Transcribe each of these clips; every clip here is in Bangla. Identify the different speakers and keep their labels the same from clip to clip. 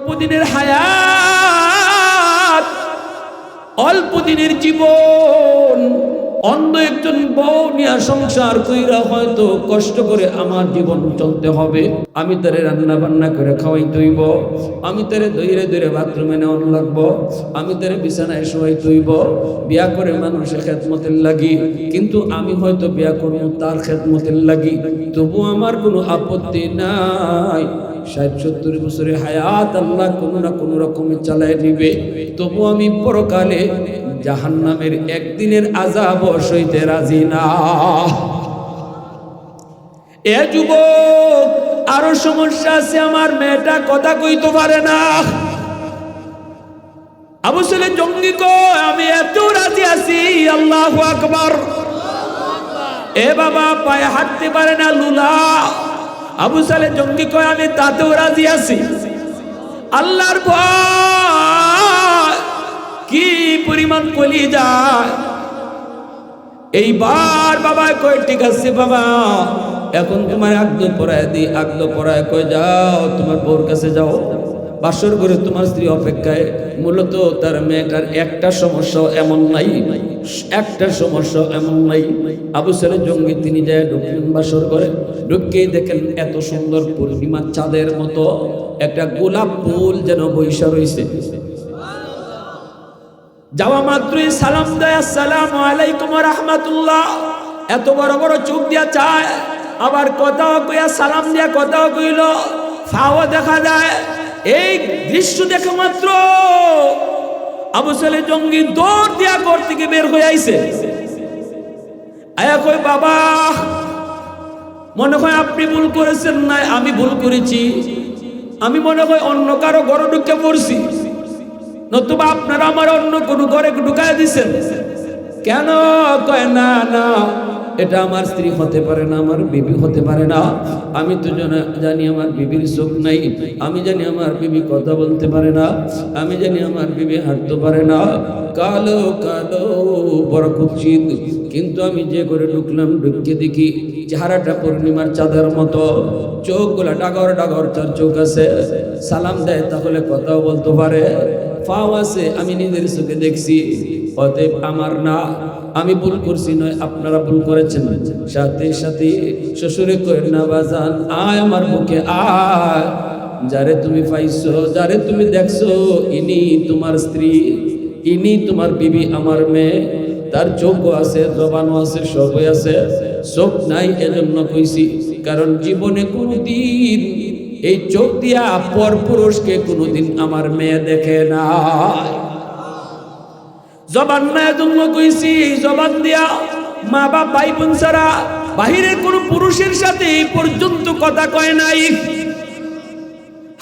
Speaker 1: অল্প দিনের হায়াত, অল্প দিনের জীবন। অন্য একজন বউ নিয়ে সংসার কইরা হয়তো কষ্ট করে আমার জীবন চলতে হবে। আমি তারে রান্না বান্না করে খাওয়াই তৈব, আমি তারে ধৈরে ধৈরে বাথরুমে নেওয়ানো লাগবো, আমি তারে বিছানায় শোয়াই তৈব। বিয়া করে মানুষের খেদমতের লাগি, কিন্তু আমি হয়তো বিয়া করবো তার খেদমতের লাগি। তবু আমার কোনো আপত্তি নাই। ৬০-৭০ বছরের হায়াত আল্লাহ কোনো না কোনো রকমে চালায় নিবে। তবু আমি পরকালে জাহান্নামের একদিনের আযাব সইতে রাজি না। এ যুবক, আরো সমস্যা আছে। আমার মেয়েটা কথা কইতে পারে না। আবু সালে জঙ্গি কয়, আমি এত রাজি আছি। আল্লাহু আকবার। এ বাবা, পায়ে হাঁটতে পারে না, লুলা। আবু সালে জঙ্গি কয়, আমি তাতেও রাজি আছি। আল্লাহর ভয় কি পরিমাণ কলি যায়। এইবার বাবা কয়, ঠিক আছে বাবা, এখন তোমার আগদ পরায় দিই। আগদ পরায় কয়, যাও তোমার বউর কাছে যাও, বাসর করে তোমার স্ত্রী অপেক্ষায়। মূলত তার মেয়েটার একটা সমস্যা এমন নাই, একটা সমস্যা এমন নাই। আবু সালে জঙ্গি তিনি যায় ঢুকলেন বাসর করে। ঢুকেই দেখেন এত সুন্দর পূর্ণিমার চাঁদের মতো একটা গোলাপ ফুল যেন বৈশা রয়েছে। যাওয়া মাত্রই সালাম দেয়, আসসালামু আলাইকুম ওয়া রাহমাতুল্লাহ। এত বড় বড় চোখ দিয়া চায়, আবার কথাও কইয়া সালাম দিয়া কথাও কইল, ফাও দেখা যায়। এই দৃশ্য দেখে মাত্র আবু সালে জঙ্গি দৌড় দিয়া ঘর থেকে বের হয়ে আইছে। আয়া কই, বাবা মনে হয় আপনি ভুল করেছেন। না, আমি ভুল করেছি। আমি মনে হয় অন্য কারো ঘরে ঢুকে পড়ছি, নতুবা আপনারা আমার অন্য কোনো ঘরে ঢুকায় দিছেন। কেন? কয়, না না, এটা আমার স্ত্রী হতে পারে না, আমার বিবি হতে পারে না। আমি তো জানি আমার বিবির চোখ নাই, আমি জানি আমার বিবি কথা বলতে পারে না, আমি জানি আমার বিবি হাঁটতে পারে না, কালো কালো বড় কুৎসিত। কিন্তু আমি যে করে ঢুকলাম, ঢুকে দেখি চেহারাটা পূর্ণিমার চাঁদের মতো, চোখগুলা ডাগর ডাগর, তার চোখ আছে। সালাম দেয় তাহলে কথাও বলতে পারে, ফাও আছে, আমি নিজের চোখে দেখছি। অতএব আমার না, আমি ভুল করছি নয়, আপনারা ভুল করেছেন। সাথে সাথে শ্বশুরে কয়, না বাজান, আয় আমার বুকে আয়। যারে তুমি পাইছো, যারে তুমি দেখছো, ইনি তোমার স্ত্রী, ইনি তোমার বিবি, আমার মেয়ে। তার চোখও আছে, জবানও আছে, সবই আছে। চোখ নাই এজন্য কইছি, কারণ জীবনে কোনোদিন এই চোখ দিয়া পর পুরুষকে কোনোদিন আমার মেয়ে দেখে না। জবান না এজন্য কইছি, জবান দিয়া মা বাপ ভাই বোন ছাড়া বাহিরের কোন পুরুষের সাথে এই পর্যন্ত কথা কয় নাই।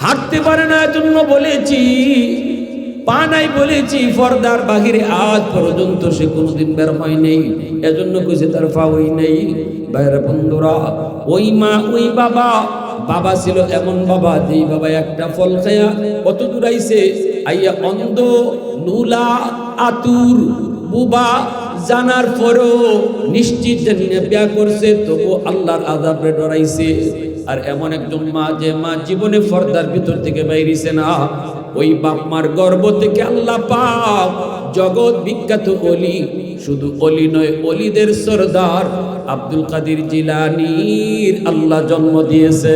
Speaker 1: হাঁটতে পারে না এজন্য বলেছি, পা নাই বলেছি, পর্দার বাহিরে আজ পর্যন্ত সে কোনোদিন বের হয় নেই, এজন্য কইছে তার পাওই নেই। বাইরে বন্ধুরা, ওই মা ওই বাবা, বাবা ছিল এমন বাবা, যেই বাবা একটা ফল খায়া কত দূর আইছে, আইয়া অন্ধ, নুলা, আতুর, বুবা জানার পরও নিশ্চিত জানি না বিয়া করছে, তবু আল্লাহর আযাবে ডরাইছে। আর এমন একজন মা, যে মা জীবনে পর্দার ভিতর থেকে বাইরিছে না, ওই বাপ মার গর্ভ থেকে আল্লাহ পাক জগৎ বিখ্যাত ওলি, শুধু ওলি নয়, ওলিদের সরদার আব্দুল কাদের জিলানীর আল্লাহ জন্ম দিয়েছে।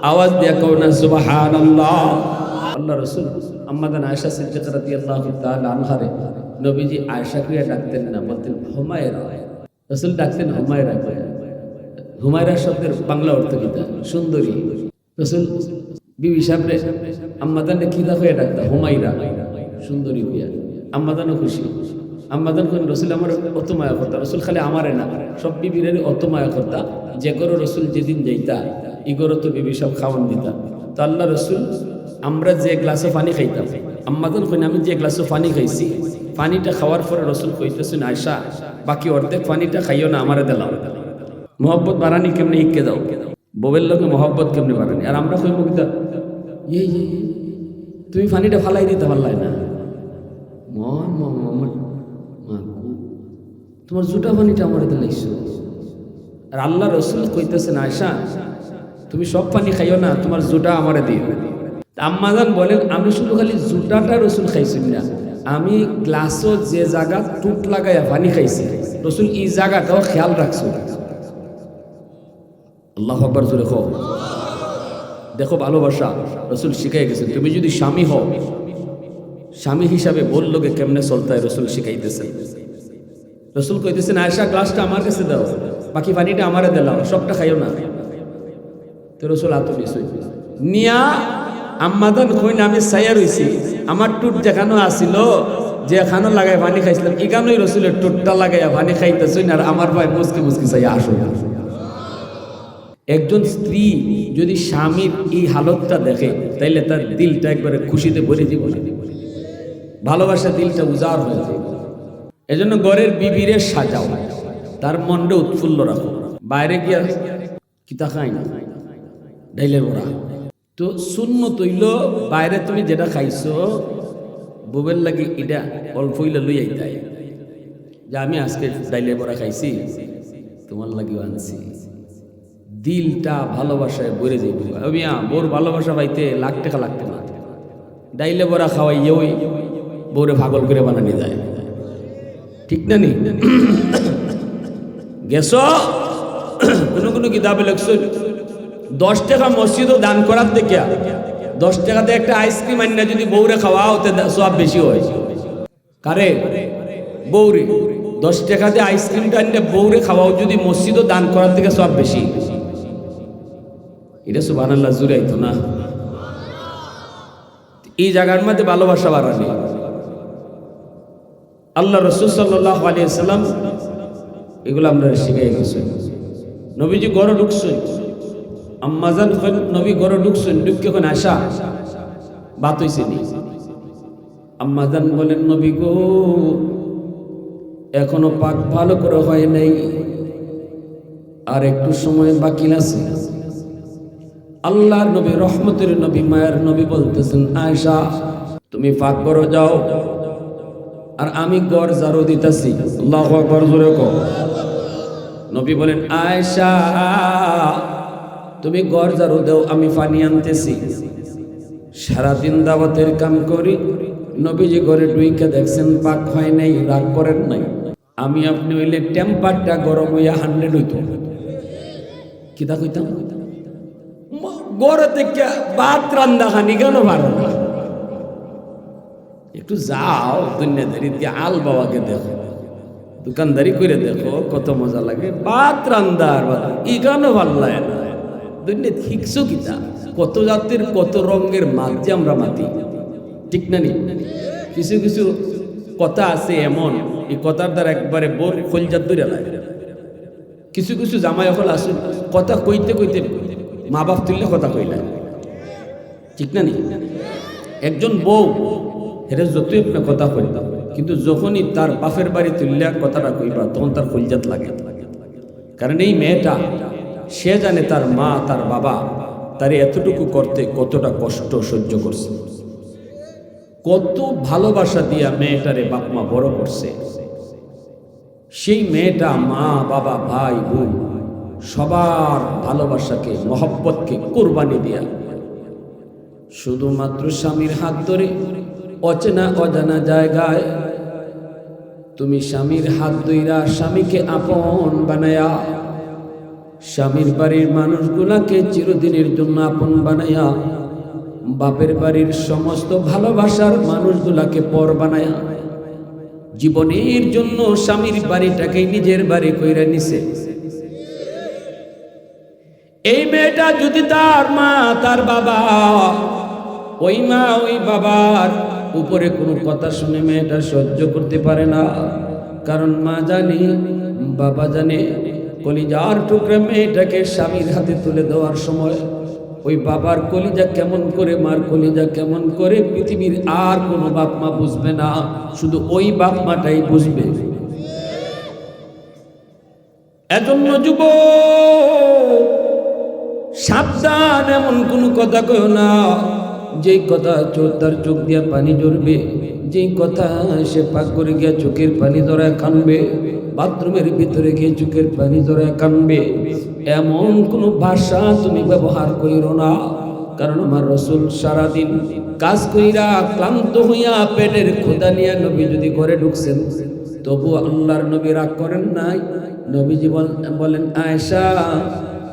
Speaker 1: আওয়াজ দিয়া কও না সুবহানাল্লাহ। আল্লাহ রাসূল আম্মাদান আয়েশা সিদ্দিকা রাদিয়াল্লাহু তাআলা আনহারে নবীজি আয়েশা কে ডাকতেন না, বলতেন হুমায়রা। রাসূল ডাকতেন হুমায়রা করে। হুমায়রা শব্দের বাংলা অর্থ কি? সুন্দরী। রাসূল বিবি সাহেবরে আম্মাদানে কি হয়ে ডাকতা? হুমায়রা, সুন্দরী বিয়া। আম্মাদানও খুশি। আম্মাদান কোন রাসূল আমার অত মায়া করতা। রাসূল খালি আমারে না, সব বিবিরের অত মায়া করতা। যে করো রাসূল যেদিন যাইতা, ইগরো তো বিবি সব খাওয়ান দিতা। তো আল্লাহ রাসূল আমরা যে গ্লাসে পানি খাইতাম, আম্মাদান কইন আমি যে গ্লাসে পানি খাইছি, পানিটা খাওয়ার পরে রাসূল কইতেছেন, আয়েশা বাকি অর্ধেক পানিটা খাইও না, আমারে দিলাও। মহব্বত বাড়ানি কেমনে ইকে দাও, বউয়ের লোকে মহব্বত কেমনে বাড়ানি। আর আমরা কইব কি, তুমি পানিটা ফালাই দিতে পারলাই না, তোমার জুটা পানিটা আমার দিলাইছো। আর আল্লাহ রাসূল কইতেছেন, আয়েশা তুমি সব পানি খাইও না, তোমার জুটা আমারে দিও। আম্মাজান বলেন আমি শুধু খালি জুটাটা রসুল খাইছি না, আমি গ্লাসও যে জায়গা টুট লাগাইয়া পানি খাইছি রসুল এই জায়গাটাও খেয়াল রাখছো। আল্লাহু আকবার জোরে কও। দেখো ভালোবাসা রসুল শিখাই গেছেন। তুমি যদি স্বামী হও, স্বামী হিসাবে বললোকে কেমনে চলতে হয় রসুল শিখাইতেছেন। রসুল কইতেছেন আয়েশা গ্লাসটা আমার কাছে দাও, বাকি পানিটা আমারে দিলাম, সবটা খাইও না। তো রসুল হাত নিয়া আম্মাদান কই না আমি ছায়া রইছি, আমার টুট যেখানে আসিল যেখানে লাগাই পানি খাইছিলাম এখানেই রসুলের টুটটা লাগাইয়া পানি খাইতেছই না, আর আমার ভাই মুসকি মুসকি চাইয়া আসো। একজন স্ত্রী যদি স্বামীর এই হালতটা দেখে তাইলে তার দিলটা একবারে খুশিতে ভরে দিব, ভালোবাসা দিলটা উজাড় হয়ে যায়। এজন্য ঘরের বিবিরে সাজাও, তার মনটা উৎফুল্ল রাখো। বাইরে গিয়া কিতা খাই না ডাইলের বড়া তো সুন্নত হইল, বাইরে তুমি যেটা খাইছো বউয়ের লাগি এটা অল্প হইলে লই আইতাই যে আমি আজকে ডাইলের বড়া খাইছি, তোমার লাগি আনছি। দিলটা ভালোবাসায় ভরে যাইবে। মিয়া বোর ভালোবাসা পাইতে লাখ টাকা লাগতে না, ডাইলে বড়া খাওয়াইয়ে ওই বউরে পাগল করে বানানি যায়, ঠিক না নি? গেছ কোনো কিতাবে লেখছো 10 টাকা মসজিদও দান করার দেখিয়া 10 টাকাতে একটা আইসক্রিম আনিনা যদি বউরে খাওয়া হতে সব বেশি হয়। কারে? বউরে। 10 টাকাতে আইসক্রিমটা আনিনা বউরে খাওয়াও যদি মসজিদও দান করার থেকে সব বেশি। এটা সুবহানাল্লাহ জুড়ে আইতো না। এই জায়গার মধ্যে ভালোবাসা বাড়ানি। আল্লাহ রাসূল সাল্লাল্লাহু আলাইহি ওয়াসাল্লাম এগুলো আমরা শিখাই গেছেন। নবীজি ঘরে ঢুকছেন, আম্মাজান নবী ঘরে ঢুকছেন, ঢুকে এখন আসা বাত হইছে নি। আম্মাজান বলেন নবী গো এখনো পাক ভালো করে হয় নাই, আর একটু সময় বাকি আছে। আল্লাহর নবী রহমতের নবী মায়ের নবী বলতেছেন আয়েশা তুমি পাক করো যাও, আর আমি ঘর ঝাড়ু দিতেছি। আল্লাহু আকবার জোরে কও। নবী বলেন আয়েশা তুমি ঘর ঝাড়ু দাও, আমি পানি আনতেছি। সারাদিন দাওয়াতের কাম করি, নবীজি ঘরে ঢুইকা দেখছেন পাক হয় নাই, রাগ করেন নাই। আমি আপনি হইলে টেম্পারটা গরম হইয়া 100 হইতো, কিতা কইতাম গড়ে থেকে ভাত রান্দা খানি কেন পারো না? একটু যাও দুনিয়াদারি দিয়ে আল বাবাকে দেখো, দোকানদারি করে দেখো কত মজা লাগে। ভাত রান্দার ইগানো ভাল লাগে না। দুনিয়া শিখছো কিতা? কত জাতির কত রঙের মাছ যে আমরা মাতি, ঠিক না নি? কিছু কিছু কথা আছে এমন, এই কথার দ্বারা একবারে বোর খোলজাত ধরে লাগে। কিছু কিছু জামাই হল আসুন কথা কইতে কইতে মা বাপ তুললে কথা কইলা, ঠিক না নি? একজন বউ এটা যতই আপনার কথা কইতাম, কিন্তু যখনই তার বাপের বাড়ি তুললে কথাটা কইবা তখন তার খোলজাত লাগে। কারণ এই মেয়েটা সে জানে তার মা তার বাবা তার এতটুকু করতে কতটা কষ্ট সহ্য করছে, কত ভালোবাসা দিয়া মেয়েটারে বাপ মা বড় করছে। সেই মেয়েটা মা বাবা ভাই বোন সবার ভালোবাসাকে মহব্বতকে কুরবানি দিয়া শুধুমাত্র স্বামীর হাত ধরে অচেনা অজানা জায়গায় তুমি স্বামীর হাত ধইরা স্বামীকে আপন বানায়া, স্বামীর বাড়ির মানুষগুলাকে চিরদিনের জন্য আপন বানায়া, বাপের বাড়ির সমস্ত ভালোবাসার মানুষগুলাকে পর বানায়া জীবনের জন্য স্বামীর বাড়িটাকে নিজের বাড়ি কইরা নিছে। এই মেয়েটা যদি তার মা তার বাবা, ওই মা ওই বাবার উপরে কোনো কথা শুনে মেয়েটা সহ্য করতে পারে না। কারণ মা জানে বাবা জানে কলিজার টুকরা মেয়েটাকে স্বামীর হাতে তুলে দেওয়ার সময় ওই বাবার কলিজা কেমন করে মার কলিজা কেমন করে পৃথিবীর আর কোনো বাপ মা বুঝবে না, শুধু ওই বাপ মাটাই বুঝবে। এজন্য যুবক সাবধান, এমন কোনো কথা কইও না যেই কথা তার চোখ দিয়া পানি ঝরবে, যেই কথা সে পাক করে গিয়া চোখের পানি ধরায় কানবে, বাথরুমের ভিতরে গিয়ে চোখের পানি ধরায় কানবে। এমন কোন ভাষা তুমি ব্যবহার কইরো না, কারণ আমার রাসূল সারাদিন কাজ কইরা ক্লান্ত হইয়া পেটের ক্ষুধা নিয়ে নবী যদি ঘরে ঢুকছেন, তবু আল্লাহর নবী রাগ করেন নাই। নবীজি বলেন, আয়েশা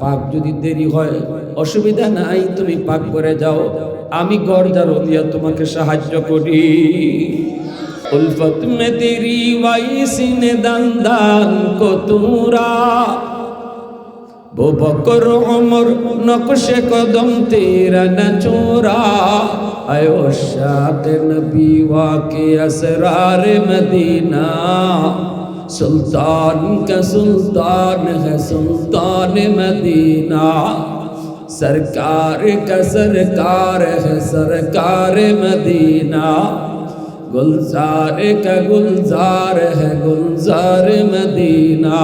Speaker 1: পাক যদি দেরি হয় অসুবিধা নাই, তুমি পাক করে যাও, আমি ঘর ঝাড়ু দিয়া তোমাকে সাহায্য করি। উলফত মে তেরি ওয়াইসিনে দান দান কো তুরা, वो बकर उमर नक्शे कदम तेरा न चोरा, आयो शाद नबी वाके असरार मदीना, सुल्तान का सुल्तान है सुल्तान मदीना, सरकार का सरकार है सरकार मदीना, गुलजार का गुलजार है गुलजार मदीना।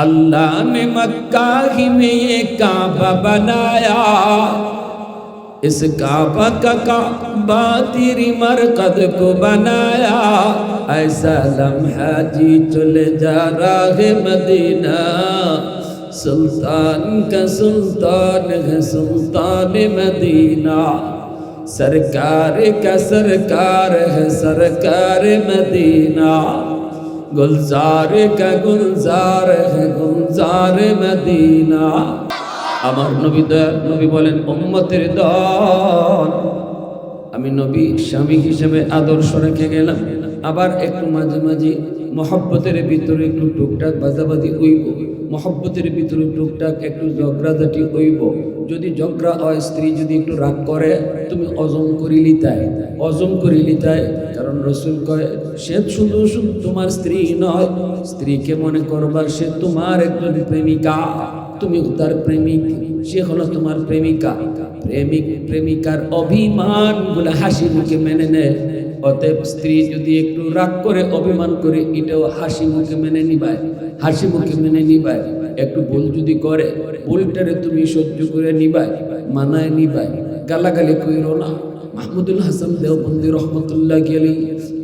Speaker 1: अल्लाह ने मक्का ही में ये काबा बनाया, इस काबा का काबा तेरी मरकद को बनाया, ऐसा लम्हा जी चले जा रहा है मदीना, सुल्तान का सुल्तान है सुल्तान मदीना, सरकार का सरकार है सरकार मदीना, गुलजार का गुलजार है गुलजार मदीना। আমার নবী দয়াল নবী বলেন, উম্মতের দল, আমি নবী স্বামী হিসেবে আদর্শ রেখে গেলাম, আবার একটু মাঝে মাঝে মহব্বতের ভিতরে একটু টুকটাক বাজাবাজি হইব, মহব্বতের ভিতরে টুকটাক একটু ঝগড়াঝাটি হইব। যদি ঝগড়া হয়, স্ত্রী যদি একটু রাগ করে, তুমি অজম করিলি তাই, অজম করিলি তাই, কারণ রাসূল কয় সে শুধু শুধু তোমার স্ত্রী নয়, স্ত্রীকে মনে করবা সে তোমার একজন প্রেমিকা, তুমি তার প্রেমিক, সে হলো তোমার প্রেমিকা। প্রেমিক প্রেমিকার অভিমান গুলা হাসি মুখে মেনে নেয়, অতএব স্ত্রী যদি একটু রাগ করে অভিমান করে, এটাও হাসি মুখে মেনে নিবায়, হাসি মুখে মেনে নিবায়। একটু ভুল যদি করে, ভুলটারে তুমি সহ্য করে নিবায়, মানায় নিবায়, গালাগালি কইরো না। মাহমুদুল হাসান দেওবন্দি রহমতুল্লাহ আলাইহি,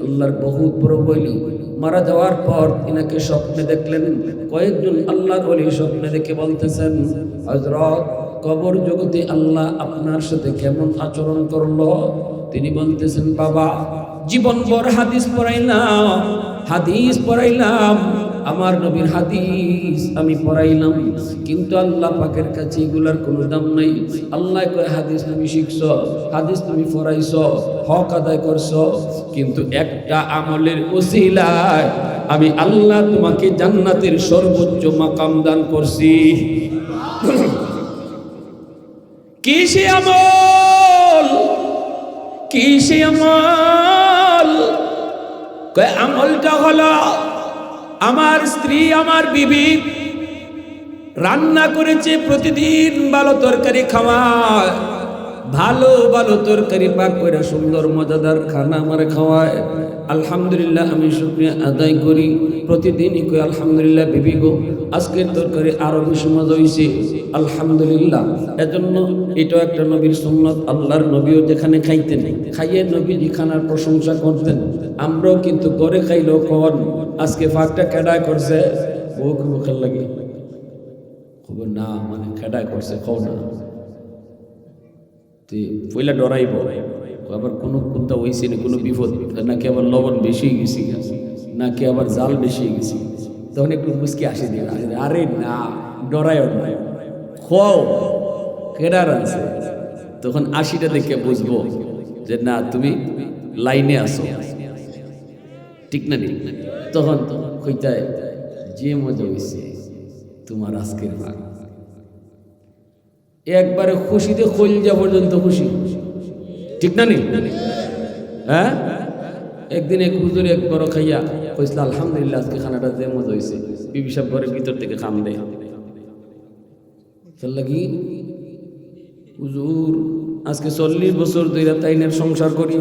Speaker 1: আল্লাহর বহুত বড় ওলি, মারা যাওয়ার পর ইনাকে স্বপ্নে দেখলেন কয়েকজন আল্লাহর ওলি, স্বপ্নে দেখে বলতেছেন, হযরত কবর জগতে আল্লাহ আপনার সাথে কেমন আচরণ করলো? তিনি বলতেছেন, বাবা জীবনভর হাদিস পড়াইলাম, হাদিস পড়াইলাম, আমার নবীর হাদিস আমি পড়াইলাম, কিন্তু আল্লাহ পাকের কাছে এগুলার কোনো দাম নাই। আল্লাহ কয় হাদিস তুমি শিখছো, হাদিস তুমি পড়াইছো, হক আদায় করছো, কিন্তু একটা আমলের ওসিলায় আমি আল্লাহ তোমাকে জান্নাতের সর্বোচ্চ মাকাম দান করছি। কি সে আমল? কি সে আমল? কয় আমলটা হলো আমার স্ত্রী, আমার বিবি রান্না করেছে, প্রতিদিন ভালো তরকারি খাওয়ায়, ভালো ভালো তরকারি পাক করে সুন্দর মজাদার খানা আমার খাওয়ায়। আলহামদুলিল্লাহ আমি শুকরিয়া আদায় করি, প্রতিদিনই কই আলহামদুলিল্লাহ বিবি গো আজকের তরকারি আরো বেশি মজা হয়েছে, আলহামদুলিল্লাহ। এজন্য এটাও একটা নবীর সুন্নত। আল্লাহর নবীও যেখানে খাইতেন, খাইয়ে নবীজি খানার প্রশংসা করতেন। আমরাও কিন্তু করে খাইলেও কন আজকে ফাঁকটা খেডায় করছে, বউকে মুখের লাগে খবর না, মানে খেডায় করছে খাও না, পয়লা ডরাইব, আবার কোনো কোনটা হয়েছে না, কোনো বিপদ নাকি আবার লবণ বেশি গেছি, নাকি আবার জাল বেশি গেছি, তখন একটু মুসকি আসি দিয়ে, আরে না ডরাইও না, খাও কেডার আছে, তখন আশিটা দেখে বুঝবো যে না তুমি লাইনে আসো, ঠিক না? তখন কইতায় যে মজা হয়েছে তোমার আজকের ভাগ, একবারে খুশিতে কলজা পর্যন্ত খুশি, ঠিক না? হ্যাঁ, একদিন এক হুজুর এক বড় খাইয়া কইছিল আলহামদুলিল্লাহ আজকে খানাটা যে মজা হয়েছে, বিবি সাহেব ঘরের ভিতর থেকে খাম দেয়, লাগি হুজুর আজকে 40 বছর ধরে তাইনের সংসার করি,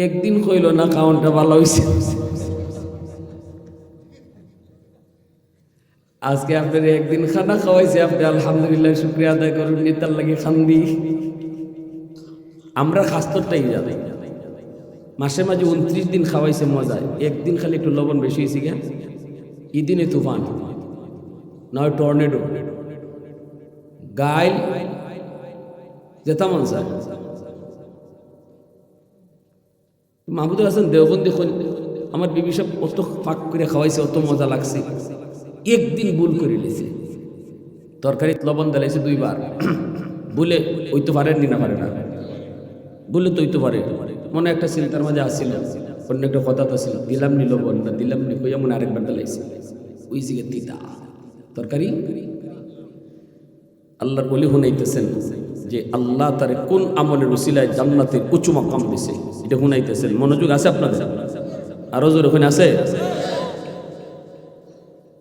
Speaker 1: একদিন কইল না খাওয়ানটা ভালো হয়েছে, আজকে আপনার একদিন খানা খাওয়াইছে, আপনি আলহামদুলিল্লাহ শুকরিয়া আদায় করুন, নেতার লাগে খান্দি। আমরা খাস্তরটাই জানি, মাসে মাঝে 29 দিন খাওয়াইছে মজায়, একদিন খালি একটু লবণ বেশি হয়েছে, কেন এই দিনে তুফান, না টর্নেডো গাইল যেতাম স্যার মাহমুদুল হাসান দেওবন্দি দেখুন আমার বিবি সব অত ফাঁক করে খাওয়াইছে, অত মজা লাগছে। একদিন ভুল করে নিয়েছে, তরকারি লবণ দিলাইছে 2 বার, বলে ওই তো পারেননি না পারে না বললে তো ওই তো পারে। মনে একটা চিন্তার মাঝে আসছিল, অন্য একটা কথা তো ছিল, দিলাম নি লবণ না দিলাম নি কইয়া মনে আরেকবার দিলাইছে, ওই জিগে তিতা তরকারি। আল্লাহর ওলি শুনাইতেছেন যে আল্লাহ তার কোন আমলের উসিলায় জান্নাতের উঁচু মাকাম দিছে, এটা শুনাইতেছেন। মনোযোগ আছে আপনাদের? আরো জোর ওখানে আছে।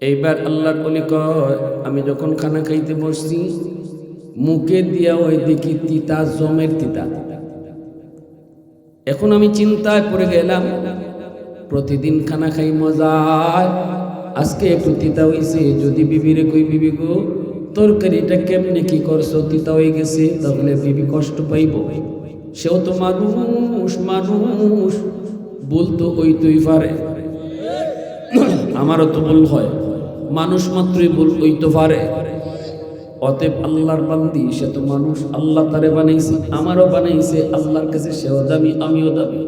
Speaker 1: এইবার আল্লাহর ওলি কয়, আমি যখন খানা খাইতে বসছি মুখে দিয়া ওই দেখি তিতা, জমের তিতা। এখন আমি চিন্তায় পড়ে গেলাম, প্রতিদিন খানা খাই মজায়, আজকে একটু তিতা হইছে। যদি বিবিরে কই, বিবি গো তরকারিটা কেমনে কি করছো, তিতা হয়ে গেছে, তাহলে বিবি কষ্ট পাইব। সেও তো মানুষ, মানুষ বলতো ওই তুই পারে, আমারও তো ভুল হয়, মানুষ মাত্রই ভুল ওই তো পারে। অতএব আল্লাহর বান্দি, সে তো মানুষ, আল্লাহ তারে বানাইছে, আমারও বানাইছে, আল্লাহর কাছে সেও দামি আমিও দামি।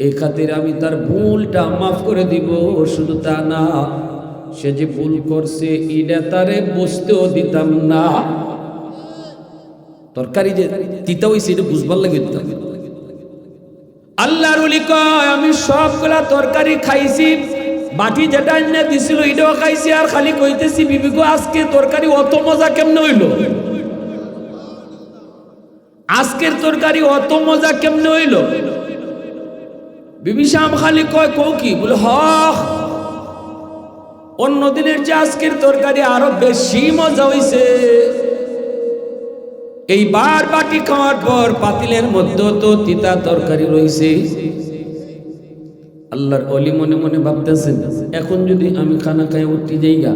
Speaker 1: এই খাতির আমি তার ভুলটা মাফ করে দিব। শুধু তা না, সে যে ভুল করছে এটা তারে বসতেও দিতাম না। তরকারি যে তিতা হইছে এটা বুঝবার লাগে দিতাম। আল্লাহর ওলি কয়, আমি সবগুলা তরকারি খাইছি, বাটি যেটা এনে দিছিল এটাও খাইছি, আর খালি কইতেছি বিবি গো আজকে তরকারি অত মজা কেমনে হইল, আজকের তরকারি অত মজা কেমনে হইল। বিবি সাহেব খালি কয় কৌ কি, বলে হ অন্য দিনের যে আজকের তরকারি আরো বেশি মজা হইছে। এইবার বাটি খাওয়ার পর পাতিলের মধ্যে তো তিতা তরকারি রইছে। আল্লাহর ওলি মনে মনে ভাবতেছেন, এখন যদি আমি খানা খাই উঠি যাইগা,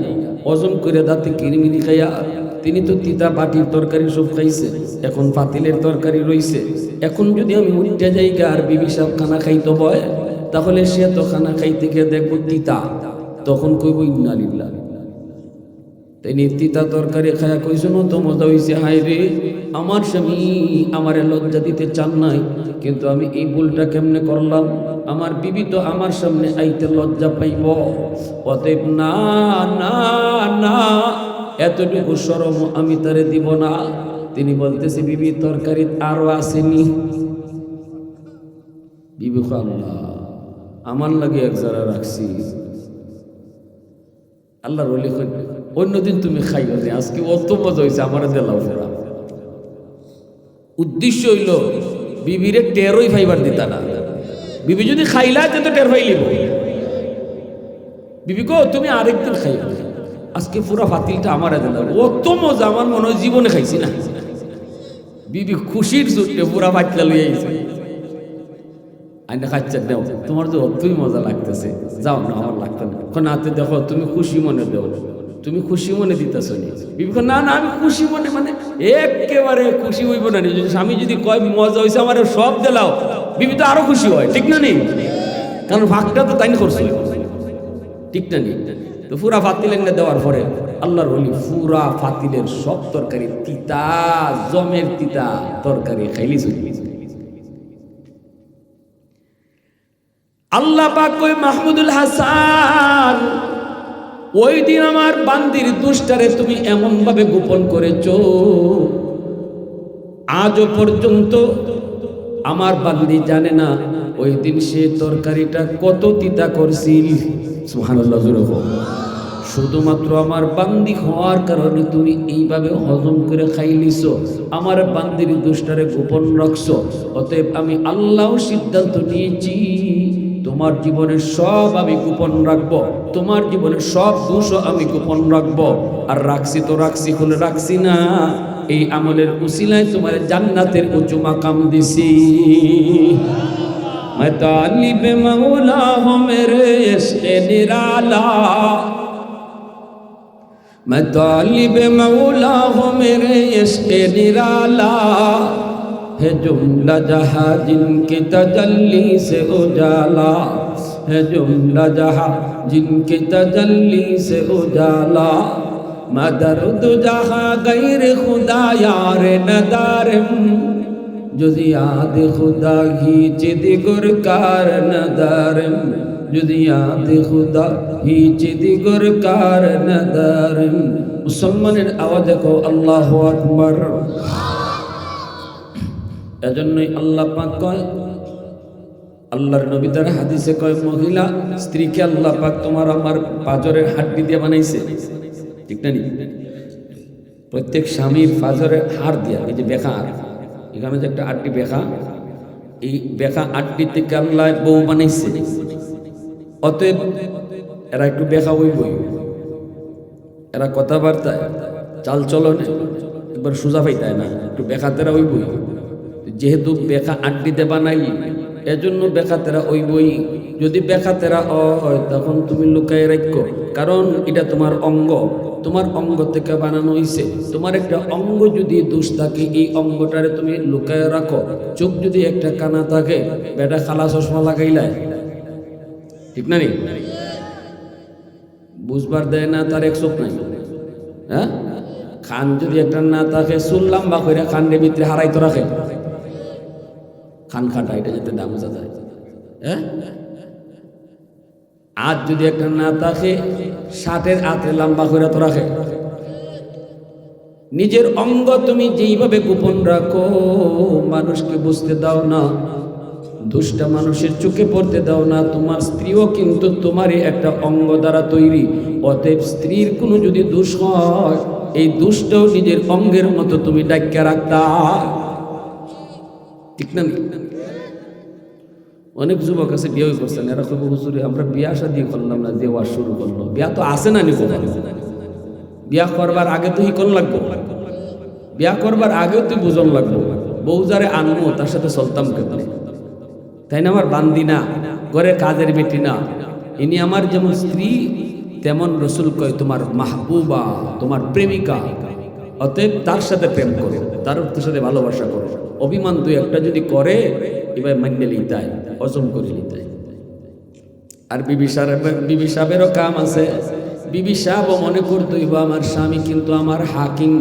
Speaker 1: ওজন করে দাঁতে কিরমিরি খাইয়া, তিনি তো তিতা বাটির তরকারি সব খাইছে, এখন পাতিলের তরকারি রইছে, এখন যদি আমি উঠে যাইগা আর বিবি সাহেব খানা খাইতে বয়, তাহলে সে তো খানা খাইতে গিয়ে দেখবো তিতা, তখন কইব ইন্না লিল্লাহ। তিনি তিতা তরকারি খায়া কইছেন তো মজা হইছে, হাই রে আমার স্বামী আমারে লজ্জা দিতে চান নাই, কিন্তু আমি এই ভুলটা কেমনে করলাম, আমার বিবি তো আমার সামনে আইতে লজ্জা পাইব। অতএব না না না, এতটুকু শরম আমি তারে দিব না। তিনি বলতেছে, বিবি তরকারি আরো আসেনি। বিবি আল্লাহ আমার লাগে এক জারা রাখছি। আল্লাহর ওলি কই, অন্যদিন তুমি খাইও রে, আজকে অত মজা হয়েছে আমার দেলাও ফেরা। উদ্দেশ্য হইল বিবিরে টেরই ফাইবার দিতা না। বিবি যদি খাইলা তো টের ফাইলিব। বিবি কো তুমি আরেকদিন খাইও, আজকে পুরা ফাতিলটা আমার দিলাম, অত মজা আমার মনে হয় জীবনে খাইছি না। বিবি খুশির চুটে পুরা ফাতলা লই আইছে, আইনা খাচ্ছা দেও, তোমার তো অতই মজা লাগতেছে, যাও না আমার লাগতো না, এখন হাতে দেখো তুমি খুশি মনে দেও, তুমি খুশি মনে দিতেছ বিবি না না আমি খুশি মনে, মানে একেবারে খুশি হইব না। স্বামী যদি কয় মজা হয়েছে আমার সব দিলাও, বিবি তো আরো খুশি হয়, ঠিক না নেই? কারণ ভাগটা তো তাই করছে, ঠিক না নেই? তো পুরা ফাতিলের না দেওয়ার পরে আল্লাহর ওলি পুরা ফাতিলের সব তরকারি তিতা, জমের তিতা তরকারি খাইলি চলি। আল্লাহ পাক কই, মাহমুদুল হাসান ওই দিন আমার বান্দির দুষ্টারে তুমি এমন ভাবে গোপন করেছো, আজও পর্যন্ত আমার বান্দি জানে না ওই দিন সে তরকারিটা কত তিতা করছিল। সুবহানাল্লাহ, শুধুমাত্র আমার বান্দি হওয়ার কারণে তুমি এইভাবে হজম করে খাইলিছো, আমার বান্দির দুষ্টারে গোপন রাখছো। অতএব আমি আল্লাহ সিদ্ধান্ত নিয়েছি তোমার জীবনের সব আমি গোপন রাখবো, তোমার জীবনের সব দোষও আমি গোপন রাখবো। আর রাখছি তো রাখছি, হলে রাখছি না, এই আমলের উসিলায় তোমার জান্নাতের উঁচু মাকাম দিছি। मैं तालिब मौला हूँ मेरे इश्क़ निराला, मैं तालिब मौला हूँ मेरे इश्क़ निराला, है जुमला जहाँ जिनके तजल्ली से उजाला, है जुमला जहाँ जिनके तजल्ली से उजाला, মাদারুদ জাহা গায়র খুদা ইয়ার নদারম যদি আদ খুদা হিচ দিগর কার নদারম যদি আদ খুদা হিচ দিগর কার নদারম। মুসলমানের আওয়াজ দেখো আল্লাহু আকবার। এজন্যই আল্লাহ পাক কয়, আল্লাহর নবী তার হাদিসে কয়, মহিলা স্ত্রীকে আল্লাহ পাক তোমার আমার পাজরের হাড্ডি দিয়ে বানাইছে, ঠিক না? প্রত্যেক স্বামীর পাজরের হাড় দিয়া, এই যে বেখা হাড়, এখানে যে একটা আড্ডি বেখা, এই বেখা আড্ডি থেকে আল্লাহ বউ বানাইছে। অতএব এরা একটু বেখা হইবই, এরা কথাবার্তায় চাল চলনে একবার সোজা পাইতায় না, একটু বেখাতেরা হইবই। যেহেতু বেখা আড্ডিতে বানাই, এজন্য বেখাতেরা ওইবই। যদি বেখাতেরা হয় তখন তুমি লুকাই রাখো, কারণ এটা তোমার অঙ্গ, তোমার অঙ্গ থেকে বানানো হয়েছে। তোমার একটা অঙ্গ যদি দোষ থাকে, এই অঙ্গটারে তুমি লুকায় রাখো। চোখ যদি একটা কানা থাকে, বেটা খালা চশমা লাগাইলাই, ঠিক না? নি বুঝবার দেয় না, তার এক চোখ নাই। হ্যাঁ, খান যদি একটা না থাকে, চুল লম্বা করে খানের ভিতরে হারাই তো রাখে, খান খাটা, এটা যাতে দাম যায়। হ্যাঁ, আজ যদি একটা না থাকে, ষাটের আতে লম্বা করে তো রাখে। নিজের অঙ্গ তুমি যেইভাবে গোপন রাখো, মানুষকে বুঝতে দাও না, দুষ্টা মানুষের চোখে পড়তে দাও না। তোমার স্ত্রীও কিন্তু তোমারই একটা অঙ্গ দ্বারা তৈরি। অতএব স্ত্রীর কোনো যদি দোষ হয়, এই দোষটাও নিজের অঙ্গের মতো তুমি ডাক্কা রাখতা, ঠিক না? অনেক যুবক আছে বিয়ে করছেন, এরা খুব হুজুরে আমরা বিয়া শাদী করলাম না, দেওয়া শুরু করলো। বিয়া তো আসে না, নিব বিয়া করবার আগে তো হিকন লাগবো, বিয়া করবার আগেও তুই বুঝন লাগবো। বউ যারে আনবো তার সাথে চলতাম কেন, তাই না? আমার বান্দি না, ঘরে কাজের বেটি না, ইনি আমার যেমন স্ত্রী তেমন রসুল কয় তোমার মাহবুবা, তোমার প্রেমিকা। অতএব তার সাথে প্রেম করো, তার সাথে ভালোবাসা করো। অভিমান দুই একটা যদি করে, এবার মান্য লিতাই, হজম করে লিতাই। আর বিবি সাহেবেরও কাম আছে। বিবি সাহেবও মনে করতে হইব আমার স্বামী কিন্তু আমার হাকিম।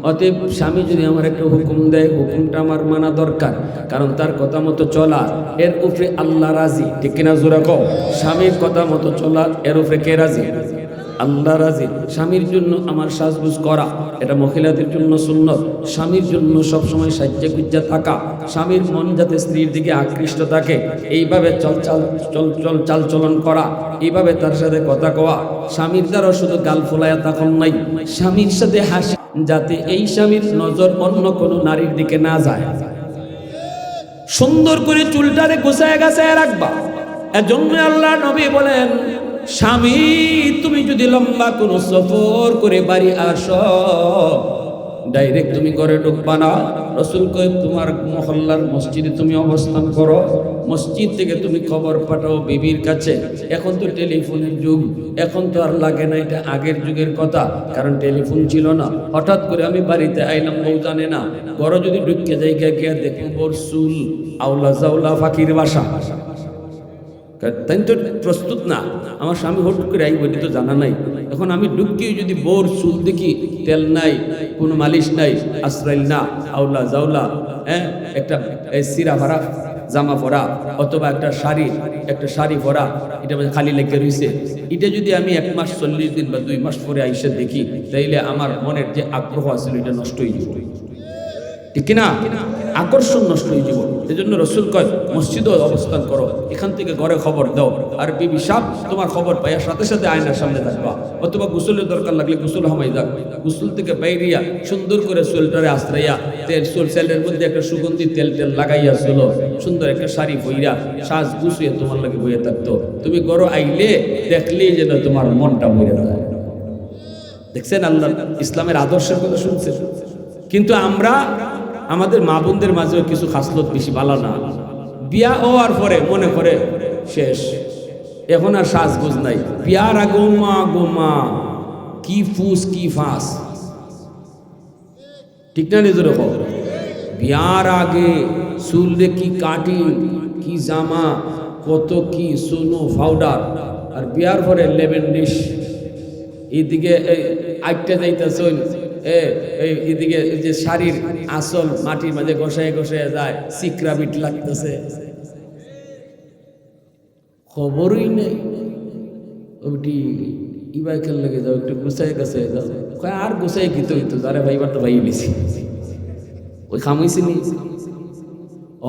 Speaker 1: অতএব স্বামী যদি আমার একটা হুকুম দেয়, হুকুমটা আমার মানা দরকার, কারণ তার কথা মতো চলা, এর উপরে আল্লাহ রাজি, ঠিক কিনা? জোরা কও, স্বামীর কথা মতো চলা, এর উপরে কে রাজি? আল্লাহ রাজি। স্বামীর জন্য আমার সাজগুজ করা, এটা মহিলাদের জন্য সুন্নত। স্বামীর জন্য সবসময় সাজ্জা গুজ্জা থাকা, স্বামীর মন যাতে স্ত্রীর দিকে আকৃষ্ট থাকে, এইভাবে চাল চলন করা, এইভাবে তার সাথে কথা কওয়া। স্বামীর দ্বারা শুধু গাল ফোলায়া তখন নাই, স্বামীর সাথে হাসি, যাতে এই স্বামীর নজর অন্য কোনো নারীর দিকে না যায়। সুন্দর করে চুলটারে গোছায় গাছায় রাখবা। এজন্য আল্লাহ নবী বলেন, স্বামী তুমি যদি লম্বা কোনো সফর করে বাড়ি আসো, ডাইরেক্ট তুমি ঘরে ঢুকবা না। রসুল কয় তোমার মহল্লার মসজিদে তুমি অবস্থান করো, মসজিদ থেকে তুমি খবর পাঠাও বিবির কাছে। এখন তো টেলিফোনের যুগ, এখন তো আর লাগে না, এটা আগের যুগের কথা, কারণ টেলিফোন ছিল না। হঠাৎ করে আমি বাড়িতে আইলাম, বউ জানে না, ঘরে যদি ঢুকে যাই গিয়ে দেখো বোর চুল আউলা জাউলা ফাঁকির বাসা, তাই তো প্রস্তুত না। আমার স্বামী হট করে আইব, এটা তো জানা নাই। এখন আমি ঢুকিয়ে যদি বোর চুল দেখি, তেল নাই, কোনো মালিশ নাই, আশ্রাইল না, আউলা জাউলা, হ্যাঁ, একটা সিরা ভরা জামা পরা, অথবা একটা শাড়ি পরা, এটা খালি লেগে রয়েছে, এটা যদি আমি 1 মাস 40 দিন বা 2 মাস পরে আইসে দেখি, তাইলে আমার মনের যে আগ্রহ আছিল এটা নষ্ট হয়ে যাব, ঠিক কিনা? আকর্ষণ নষ্ট হয়ে যাব। এই জন্য রসুল কয় মসজিদে অবস্থান করো, এখান থেকে ঘরে খবর দাও। আর বিবি সাহেব তোমার খবর পাইয়া সাথে সাথে আয়নার সামনে থাকবা, অথবা গোসলের দরকার লাগলে গোসল হামাই যাক, গোসল থেকে বাইরিয়া সুন্দর করে চুলটারে আশ্রাইয়া সেলের মধ্যে একটা সুগন্ধি তেল লাগাইয়া ছিল, সুন্দর একটা শাড়ি বইরা সাজ গুছিয়ে তোমার লাগে বইয়ে থাকতো। তুমি ঘরে আইলে দেখলেই যেন তোমার মনটা বইরে যায়। দেখছেন আল্লাহ ইসলামের আদর্শের কথা শুনছেন। কিন্তু আমরা আমাদের মা বোনদের মাঝেও কিছু খাসলত বেশি ভালো না। বিয়া হওয়ার পরে মনে করে শেষ, এখন আর সাজগোজ নাই। বিয়ার আগে গোমা কি ফুস কি ফাঁস, ঠিক না? নিজের বিয়ার আগে চুলে কি কাটিং, কি জামা, কত কি সোনো পাউডার, আর বিয়ার পরে লেবেন্ডিশ, এইদিকে আইটটা যাইতেছেন এদিকে যে শাড়ির আসল মাটির মাঝে ঘষায় ঘষায় যায়, সিকরা বিট লাগতেছে, খবরই নেই। ওটি ইবাইকের লেগে যাও, একটু গুছাই গাছাই যাও, আর গুছাই গীত হইতো, আরে ভাই এবার তো ভাই নিছি, ওই খামইছি নি।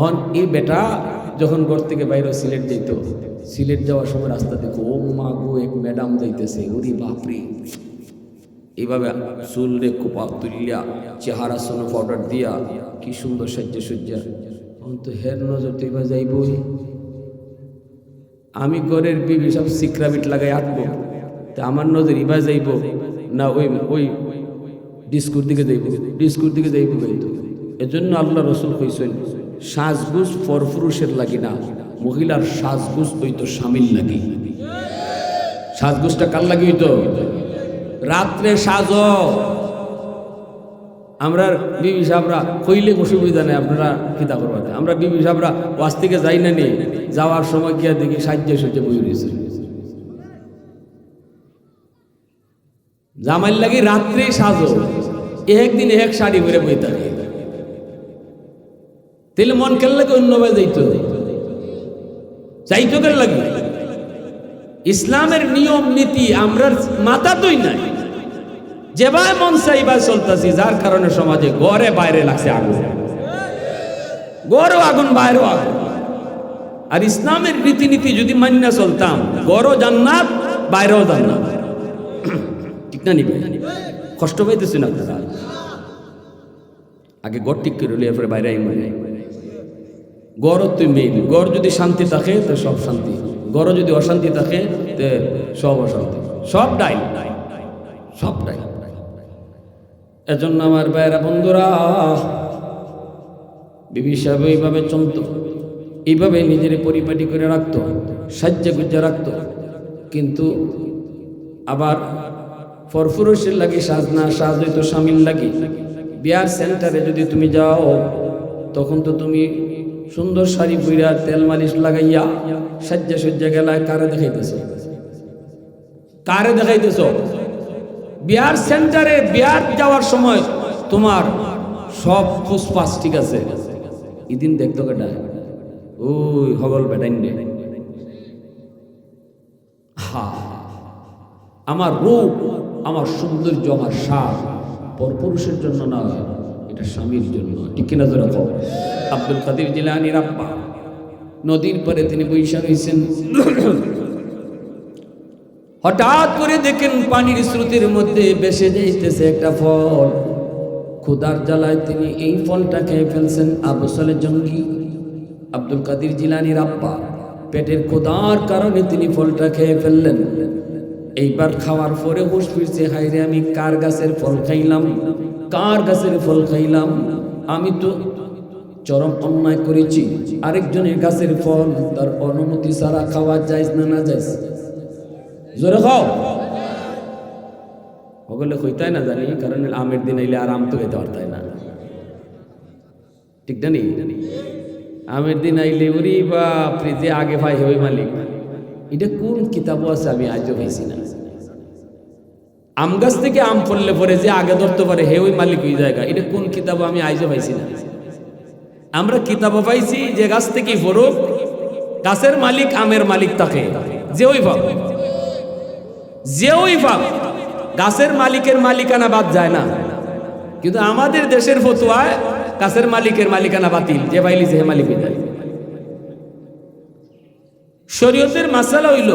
Speaker 1: অন এই বেটা যখন ঘর থেকে বাইরে সিলেট যেত, সিলেট যাওয়ার সময় রাস্তা দেখো, ও মা গো এক ম্যাডাম যাইতেছে, ওরে বাপরে, এইভাবে চুল রে কোপা তুলিয়া, চেহারা সোনো পাউডার দিয়া, কি সুন্দর সাজ্জা সজ্জা। তো হের নজর তো এবার যাইবই। আমি ঘরের বিবি সব সিকরা বিট লাগাই আঁটবো, তা আমার নজর ইবা যাইব না ওই ওই ডিস্কুর দিকে যাইব, ডিস্কুর দিকে যাইব। কিন্তু এজন্য আল্লাহ রসুল কইছেন, সাজগুজ পরপুরুষের লাগি না, মহিলার সাজগুজ হইতো স্বামীর লাগি। সাজগুজটা কার লাগি হইতো? রাত্রে সাজ। আমরা বিবি সাহেবরা কইলে অসুবিধা নেই, আপনারা খিতা করবাতে। আমরা বিবি সাহেবরা ওয়াজ থেকে যাই না নি, যাওয়ার সময় গিয়া দেখি সাজ্জে সজ্জে বই রয়েছে। জামাইল লাগি রাত্রে সাজো, একদিন এক শাড়ি পরে বই থাকে, তাহলে মন কেন লাগে অন্য ভাই যাইতো, যাইতো কেন লাগে? ইসলামের নিয়ম নীতি আমরা মাথা তোই নাই, যেভাবে মন চাইবা চলতেছি, যার কারণে সমাজে ঘরে বাইরে লাগছে আগুন, ঘরও আগুন বাইরেও আগুন। আর ইসলামের রীতিনীতি যদি মান্য চলতাম, ঘরও জান্নাত বাইরেও জান্নাত, ঠিক না? নিবে কষ্ট পাইতেছি না আপনারা? আগে ঘর ঠিক করে হলে এরপরে বাইরে মানে গড় তুই মেইন। গড় যদি শান্তি থাকে তো সব শান্তি, গড় যদি অশান্তি থাকে তো সব অশান্তি, সব ডাইল, সব ডাইল। এজন্য আমার ভাইয়েরা বন্ধুরা, বিবি সাহেব এইভাবে চলত, এইভাবে নিজের পরিপাটি করে রাখতো, সাজ্জা গুজ্জা রাখতো। কিন্তু আবার পরপুরুষের লাগি সাজ না, সাজ হইতো স্বামীর লাগি। বিয়ার সেন্টারে যদি তুমি যাও, তখন তো তুমি সুন্দর শাড়ি পইরা তেল মালিশ লাগাইয়া সাজ্জা সজ্জা গেলায় কারে দেখাইতেছ? কারে দেখাইতেছ? বিয়ার সেন্টারে বিয়ার যাওয়ার সময় তোমার সব ফুসফাস ঠিক আছে, এদিন দেখতো কেটা? ওই হগল বেটাইন রে। হা, আমার রূপ, আমার সৌন্দর্য, আমার সাজ পরপুরুষের জন্য না, এটা স্বামীর জন্য, ঠিক কিনা? জোরে কও। আব্দুল কাদের জিলানীর আব্বা নদীর পরে তিনি বৈশা রয়েছেন, হঠাৎ করে দেখেন পানির স্রোতের মধ্যে ভেসে যাইতেছে একটা ফল। ক্ষুধার জ্বালায় তিনি এই ফলটা খেয়ে ফেলছেন। আবু সালে জঙ্গি আব্দুল কাদের জিলানীর আব্বা পেটের ক্ষুধার কারণে তিনি ফলটা খেয়ে ফেললেন। এইবার খাওয়ার পরে হুঁশ ফিরছে, হায়রে আমি কার গাছের ফল খাইলাম, কার গাছের ফল খাইলাম, আমি তো চরম অন্যায় করেছি। আরেকজনের গাছের ফল তার অনুমতি ছাড়া খাওয়া যায় না? না যায়? জোরে খাও। ওগুলো কইতাই না জানি, কারণ আমের দিন আইলে আর আম তো খেতে পারতাই না, ঠিক জানি? আমের দিন আইলে ওরি বাপরে, যে আগে ভাই ওই মালিক। এটা কোন কিতাবও আছে আমি আজও পাইছি না। আম গাছ থেকে আম ফললে পরে যে আগে ধরতে পারে হে ওই মালিক ওই জায়গা, এটা কোন কিতাবও আমি আজও পাইছি না। আমরা কিতাবও পাইছি যে গাছ থেকে ফরুক, গাছের মালিক আমের মালিক থাকে, যে ওই ভাব, যে ওই ভাব, গাছের মালিকের মালিকানা বাদ যায় না। কিন্তু আমাদের দেশের ফতুয়ায় গাছের মালিকের মালিকানা বাতিল, যে পাইলি যে মালিক হয়ে যায়। শরীয়তের মাসালা হইল,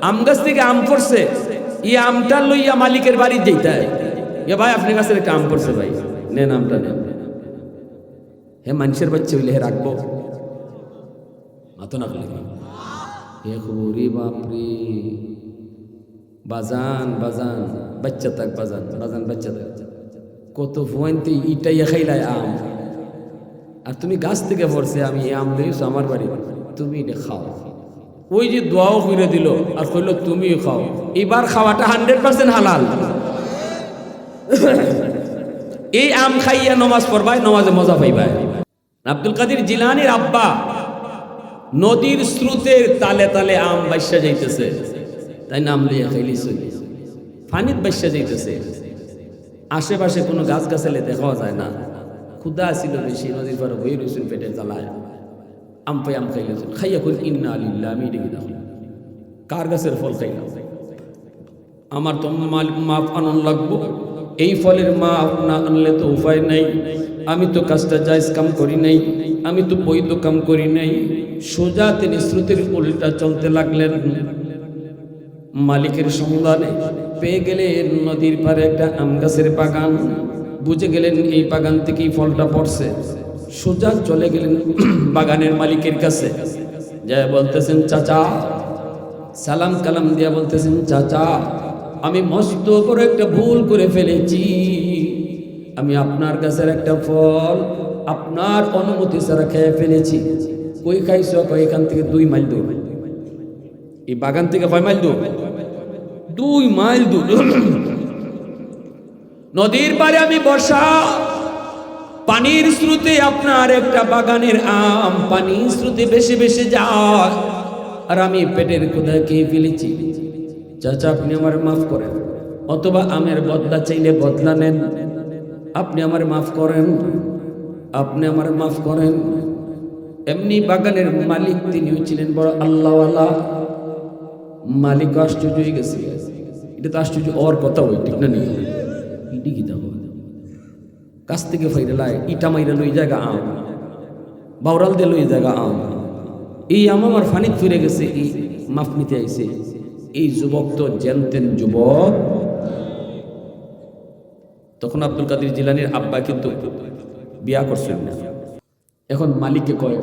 Speaker 1: আম গাছ থেকে আম পড়ছে, এই আমটা লইয়া মালিকের বাড়ি যেতে হয়, এ ভাই আপনার গাছের একটা আম পড়ছে, ভাই নেন আমটা নেন। হে মানুষের বাচ্চা হইলে হে রাখবো মাতো না বলে হে খবরে বাপরে। বাজান বাজান বাচ্চা থাক, বাজান বাজান বাচ্চা থাক, কত ফুয়াইতে ইটাইয়া খাইলাই আম, আর তুমি গাছ থেকে পড়ছে আমি আম লইছো আমার বাড়ি, তুমি এটা খাও। ওই যে দোয়াও করে দিল আর কইল তুমিও খাও। এবার খাওয়াটা 100% হালাল। এই আম খাইয়া নমাজ পড়বাই, নমাজে মজা পাইবাই। আব্দুল কাদের জিলানীর আব্বা নদীর স্রোতের তালে তালে আম বাইসা যাইতেছে, তাই নাম লইয়া খাইলি চলি। পানির বাইসা যাইতেছে, আশেপাশে কোনো গাছ গাছালে দেখাও যায় না, ক্ষুধা ছিল বেশি, নদীর পারে বই রসুন পেটের জ্বালায় আম পাই আম খাইলে খাইয়া কোন ইন্না আলিল্লাহ আমি ডেকে দেখো কার গাছের ফল খাইলাম, আমার তো মাপ আনন্দ লাগবো, এই ফলের মাপ না আনলে তো উপায় নাই, আমি তো কাজটা জায়েজ কাম করি নাই, আমি তো বৈধ কাম করি নাই। সোজা তিনি শ্রুতির উল্টা চলতে লাগলেন। মালিকের সন্ধানে পেয়ে গেলেন নদীর পারে একটা আম গাছের বাগান, বুঝে গেলেন এই বাগান থেকেই ফলটা পড়ছে। সোজা চলে গেলেন বাগানের মালিকের কাছে, যা বলতেছেন চাচা, সালাম কালাম দিয়া বলতেছেন চাচা, আমি মস্ত বড় একটা ভুল করে ফেলেছি, আমি আপনার গাছের একটা ফল আপনার অনুমতি ছাড়া খেয়ে ফেলেছি। কই খাইছ? এখান থেকে 2 মাইল দূর। এই বাগান থেকে কয় মাইল দূর? 2 মাইল দূর। নদীর পারে আমি বসা, পানির স্রোতে আপনার একটা বাগানের আম পানির স্রোতে বেশি বেশি যায়, আর আমি পেটের ক্ষুধায় খেয়ে ফেলেছি। চাচা আপনি আমার মাফ করেন, অথবা আমের বদলা চাইলে বদলা নেন, আপনি আমার মাফ করেন, আপনি আমার মাফ করেন। এমনি বাগানের মালিক তিনিও ছিলেন বড় আল্লাহওয়ালা। মালিক আশ্চর্য হয়ে গেছে, এটা তো আশ্চর্য ওর কথা, ওই ঠিক না নিয়ে ইটি কি দেখো কাছ থেকে ফাইরালায় ইটা মাইরা লই জায়গা আম, বাউরাল দিয়ে লই জায়গা আম, এই আম আমার ফানিত ফিরে গেছে, এই মাফ নিতে আইছে। এই যুবক তো জানতেন যুবক। তখন আব্দুল কাদের জিলানীর আব্বা কিন্তু বিয়া করছেন না। এখন মালিককে কয়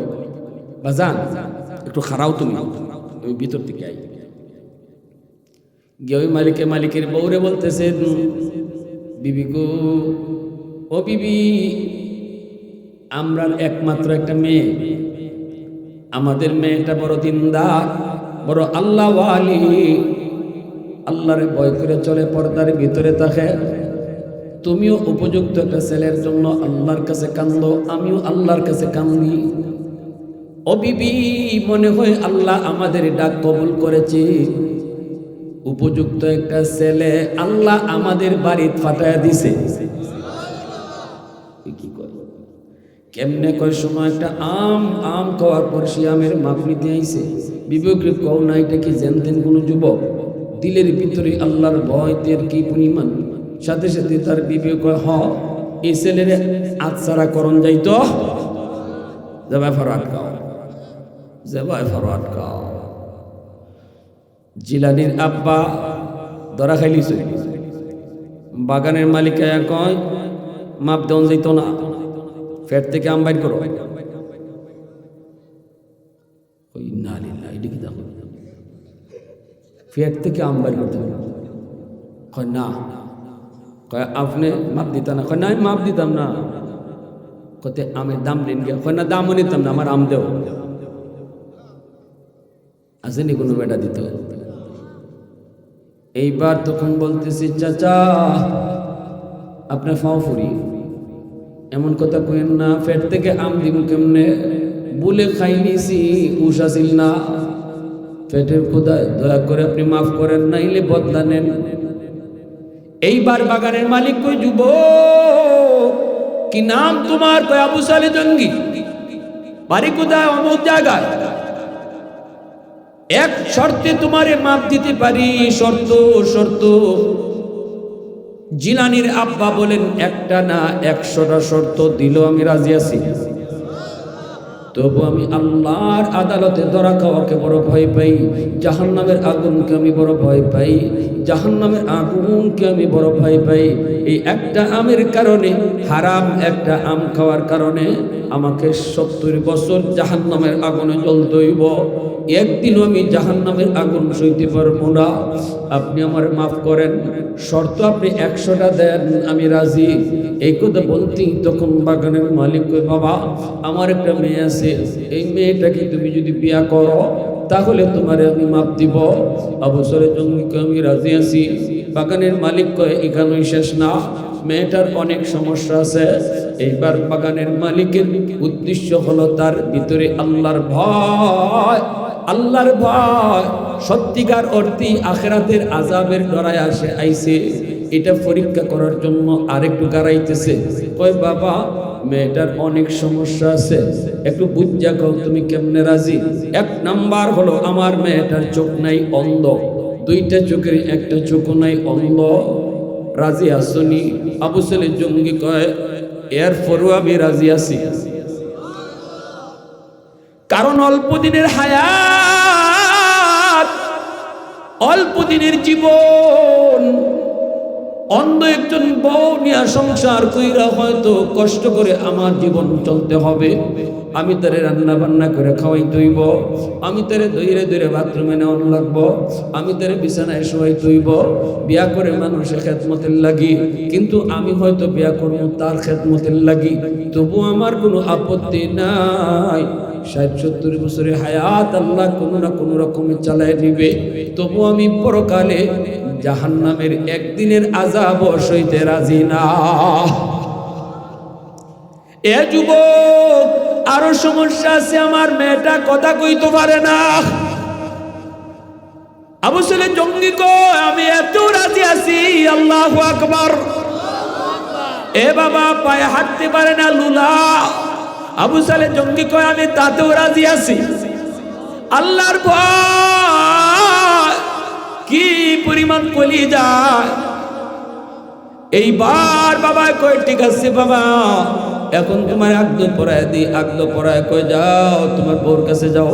Speaker 1: বাজান একটু খারাও, তুমি ওই ভিতর থেকে আই গিয়ে ওই মালিকের বউরে বলতেছে, বিবি গো, ও বিবি, আমরা একমাত্র একটা মেয়ে, আমাদের মেয়েটা বড় দিনদার, বড় আল্লাহওয়ালি, আল্লাহরে ভয় করে চলে, পর্দার ভিতরে থাকে। তুমিও উপযুক্ত একটা ছেলের জন্য আল্লাহর কাছে কান্দো, আমিও আল্লাহর কাছে কান্দি। ও বিবি, মনে হয় আল্লাহ আমাদের ডাক কবুল করেছে, উপযুক্ত একটা ছেলে আল্লাহ আমাদের বাড়ি ফাটায় দিছে। কি করে কেমনে কয় সময় একটা আম খাওয়ার পর সে আমের মাপ নিতে আইছে। বিবেকে কও না এটা কি জানতেন কোন যুবক? দিলের ভিতরে আল্লাহর ভয় তের কি পরিমাণ। সাথে সাথে তার বিবেক কয় এই ছেলের আচ্ছারা করণ যাইতো, জবাই ফারো আটকাও, জবাই ফারো আটকাও। জিলানির আব্বা ধরা খাইলিস, বাগানের মালিক কয় মাপ দেওয়া যাইতো না, ফেট থেকে আম বাইর করো। ফেট থেকে আম বাইর করতে কয় না, কয় আপনি মাপ দিতাম না, কয় না আমি মাপ দিতাম না, কতে আমের দাম নেন গিয়া, কয় না দামও নিতাম না, আমার আম দেও। আসেনি কোনো বেটা দিত। এইবার তখন বলতেছি চাচা আপনার ফাও ফুরি, এমন কথা কইেন না, ফেট থেকে আম দিব কেমনে, বলে খাই নিছি, উষাছিল না, পেটের খোদায় দয়া করে আপনি মাফ করেন, নাইলে বদলা নেন। এইবার বাগানের মালিক কই যুবক কি নাম তোমার? কয় আবু সালে জঙ্গি। বাড়ি কোথায়? অমুক জায়গায়। এক শর্তে তোমারে মাপ দিতে পারি। শর্ত? জিলানির আব্বা বলেন একটা না 100টা শর্ত দিল আমি রাজি আছি, তবু আমি আল্লাহর আদালতে ধরা খাওয়াকে বড় ভয় পাই, জাহান্নামের আগুনকে আমি বড় ভয় পাই, জাহান্নামের আগুনকে আমি বড় ভয় পাই। এই একটা আমের কারণে, হারাম একটা আম খাওয়ার কারণে আমাকে 70 বছর জাহান্নামের আগুনে জ্বলতে হইব। একদিনও আমি জাহান্নামের আগুন সইতে পারবো না, আপনি আমার মাফ করেন। শর্ত আপনি 100টা দেন, আমি রাজি। এই কথা বলতেই তখন বাগানের মালিক কয় বাবা আমার একটা মেয়ে আছে, এই মেয়েটাকে তুমি যদি বিয়া করো তাহলে তোমারে আমি মাপ দিব। অবসরের জন্য আমি রাজি আছি। বাগানের মালিক কয় এখানেই শেষ না, মেয়েটার অনেক সমস্যা আছে। এইবার বাগানের মালিকের উদ্দেশ্য হলো তার ভিতরে আল্লাহর ভয় আল্লাহর ভয়, সত্যিকার অর্থে আখিরাতের আযাবের ডরায় আসে আইছে, এটা পরীক্ষা করার জন্য আরেকটু গাড়াইতেছে। কয় বাবা মেয়েটার অনেক সমস্যা আছে, একটু বুঝা কও তুমি কেমনে রাজি। এক নাম্বার হলো আমার মেয়েটার চোখ নাই, অন্ধ, দুইটা চোখের একটা চোখ নাই, অন্ধ। রাজি আসনি? আবু সালেহ জঙ্গি কয় এরপরও আমি রাজি আছি, কারণ অল্প দিনের হায়াত, অল্প দিনের জীবন। অন্ধ একজন বউ নিয়ে সংসার কইরা হয়তো কষ্ট করে আমার জীবন চলতে হবে। আমি তারে রান্না বান্না করে খাওয়াই তৈব, আমি তারে ধৈরে ধৈরে বাথরুমে নেওয়ান লাগবো, আমি তারে বিছানায় শোয়াই তৈব। বিয়া করে মানুষের খেদমতের লাগি, কিন্তু আমি হয়তো বিয়া করবো তার খেদমতের লাগি, তবু আমার কোনো আপত্তি নাই। ৬০-৭০ বছরের হায়াত আল্লাহ কোনো না কোনো রকমে চালায় নিবে, তবু আমি পরকালে জাহান্নামের একদিনের আযাব সইতে রাজি না। এ যুবক, আরো সমস্যা আছে, আমার মেয়েটা কথা কইতে পারে না। আবু সালেহ জঙ্গি কয় আমি এত রাজি আছি, আল্লাহু আকবার। এ বাবা পায়ে হাঁটতে পারে না, লুলা। আবু সালেহ জঙ্গি কয় আমি তাতেও রাজি আছি। আল্লাহর ভয় কি পরিমাণ কলিজা। এইবার বাবা কয় ঠিক আছে বাবা, এখন তোমার আগদ পরায় দিই। আগদ পরায় কয় যাও তোমার বউর কাছে যাও,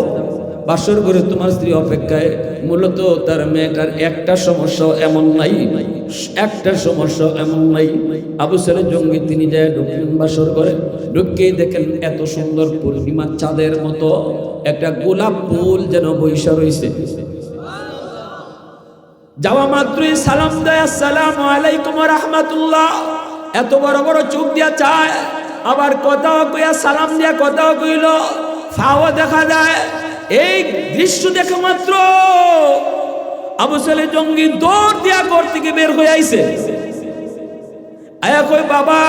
Speaker 1: বাসর করে তোমার স্ত্রী অপেক্ষায়। মূলত তার মেয়েটার একটা সমস্যা এমন নাই, একটা সমস্যা এমন নাই। আবু সালেহ জঙ্গি তিনি যায় ঢুকলেন বাসর করে, ঢুকেই দেখেন এত সুন্দর পূর্ণিমার চাঁদের মতো একটা গোলাপ ফুল যেন বৈশা রয়েছে। যাওয়া মাত্রই সালাম দেয়, আসসালামু আলাইকুম ওয়া রাহমাতুল্লাহ। এত বড় বড় চোখ দিয়া চায়, আবার কথাও কইয়া সালাম দিয়া কথাও কইল, ফাও দেখা যায়। এই দৃশ্য দেখে মাত্র আবু সালেহ জঙ্গি দৌড় দিয়া ঘর থেকে বের হয়ে আইছে। আয়া কই বাবা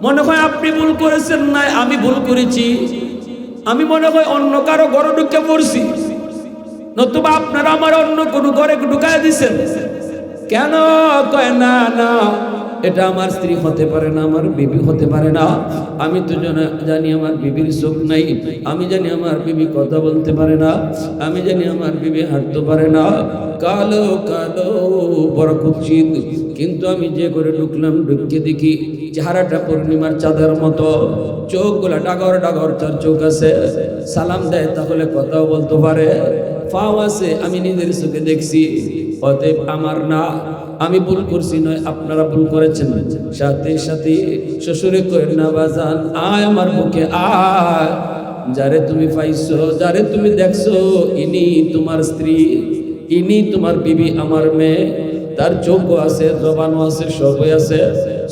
Speaker 1: মনে হয় আপনি ভুল করেছেন, না আমি ভুল করেছি, আমি মনে হয় অন্য কারো ঘরে ঢুকে পড়ছি, নতুবা আপনারা আমার অন্য কোনো ঘরে ঢুকায় দিছেন কেন? কয় না না, এটা আমার স্ত্রী হতে পারে না, আমার বিবি হতে পারে না। আমি তো জানি আমার বিবির চোখ নাই, আমি জানি আমার বিবি কথা বলতে পারে না, আমি জানি আমার বিবি হাঁটতে পারে না, কালো কালো বড় কুৎসিত। কিন্তু আমি যে করে ঢুকলাম, ঢুকে দেখি চেহারাটা পূর্ণিমার চাঁদের মতো, চোখগুলা ডাগর ডাগর, তার চোখ আছে। সালাম দেয় তাহলে কথাও বলতে পারে, ফাও আছে, আমি নিজের চোখে দেখছি। অতএব আমার না, আমি ভুল করছি নয়, আপনারা ভুল করেছেন। সাথে সাথে শ্বশুরে কই না বাজান আয় আমার বুকে আয়, যারে তুমি পাইছো, যারে তুমি দেখছো, ইনি তোমার স্ত্রী, ইনি তোমার বিবি, আমার মেয়ে। তার চোখও আছে, জবানও আছে, সবই আছে।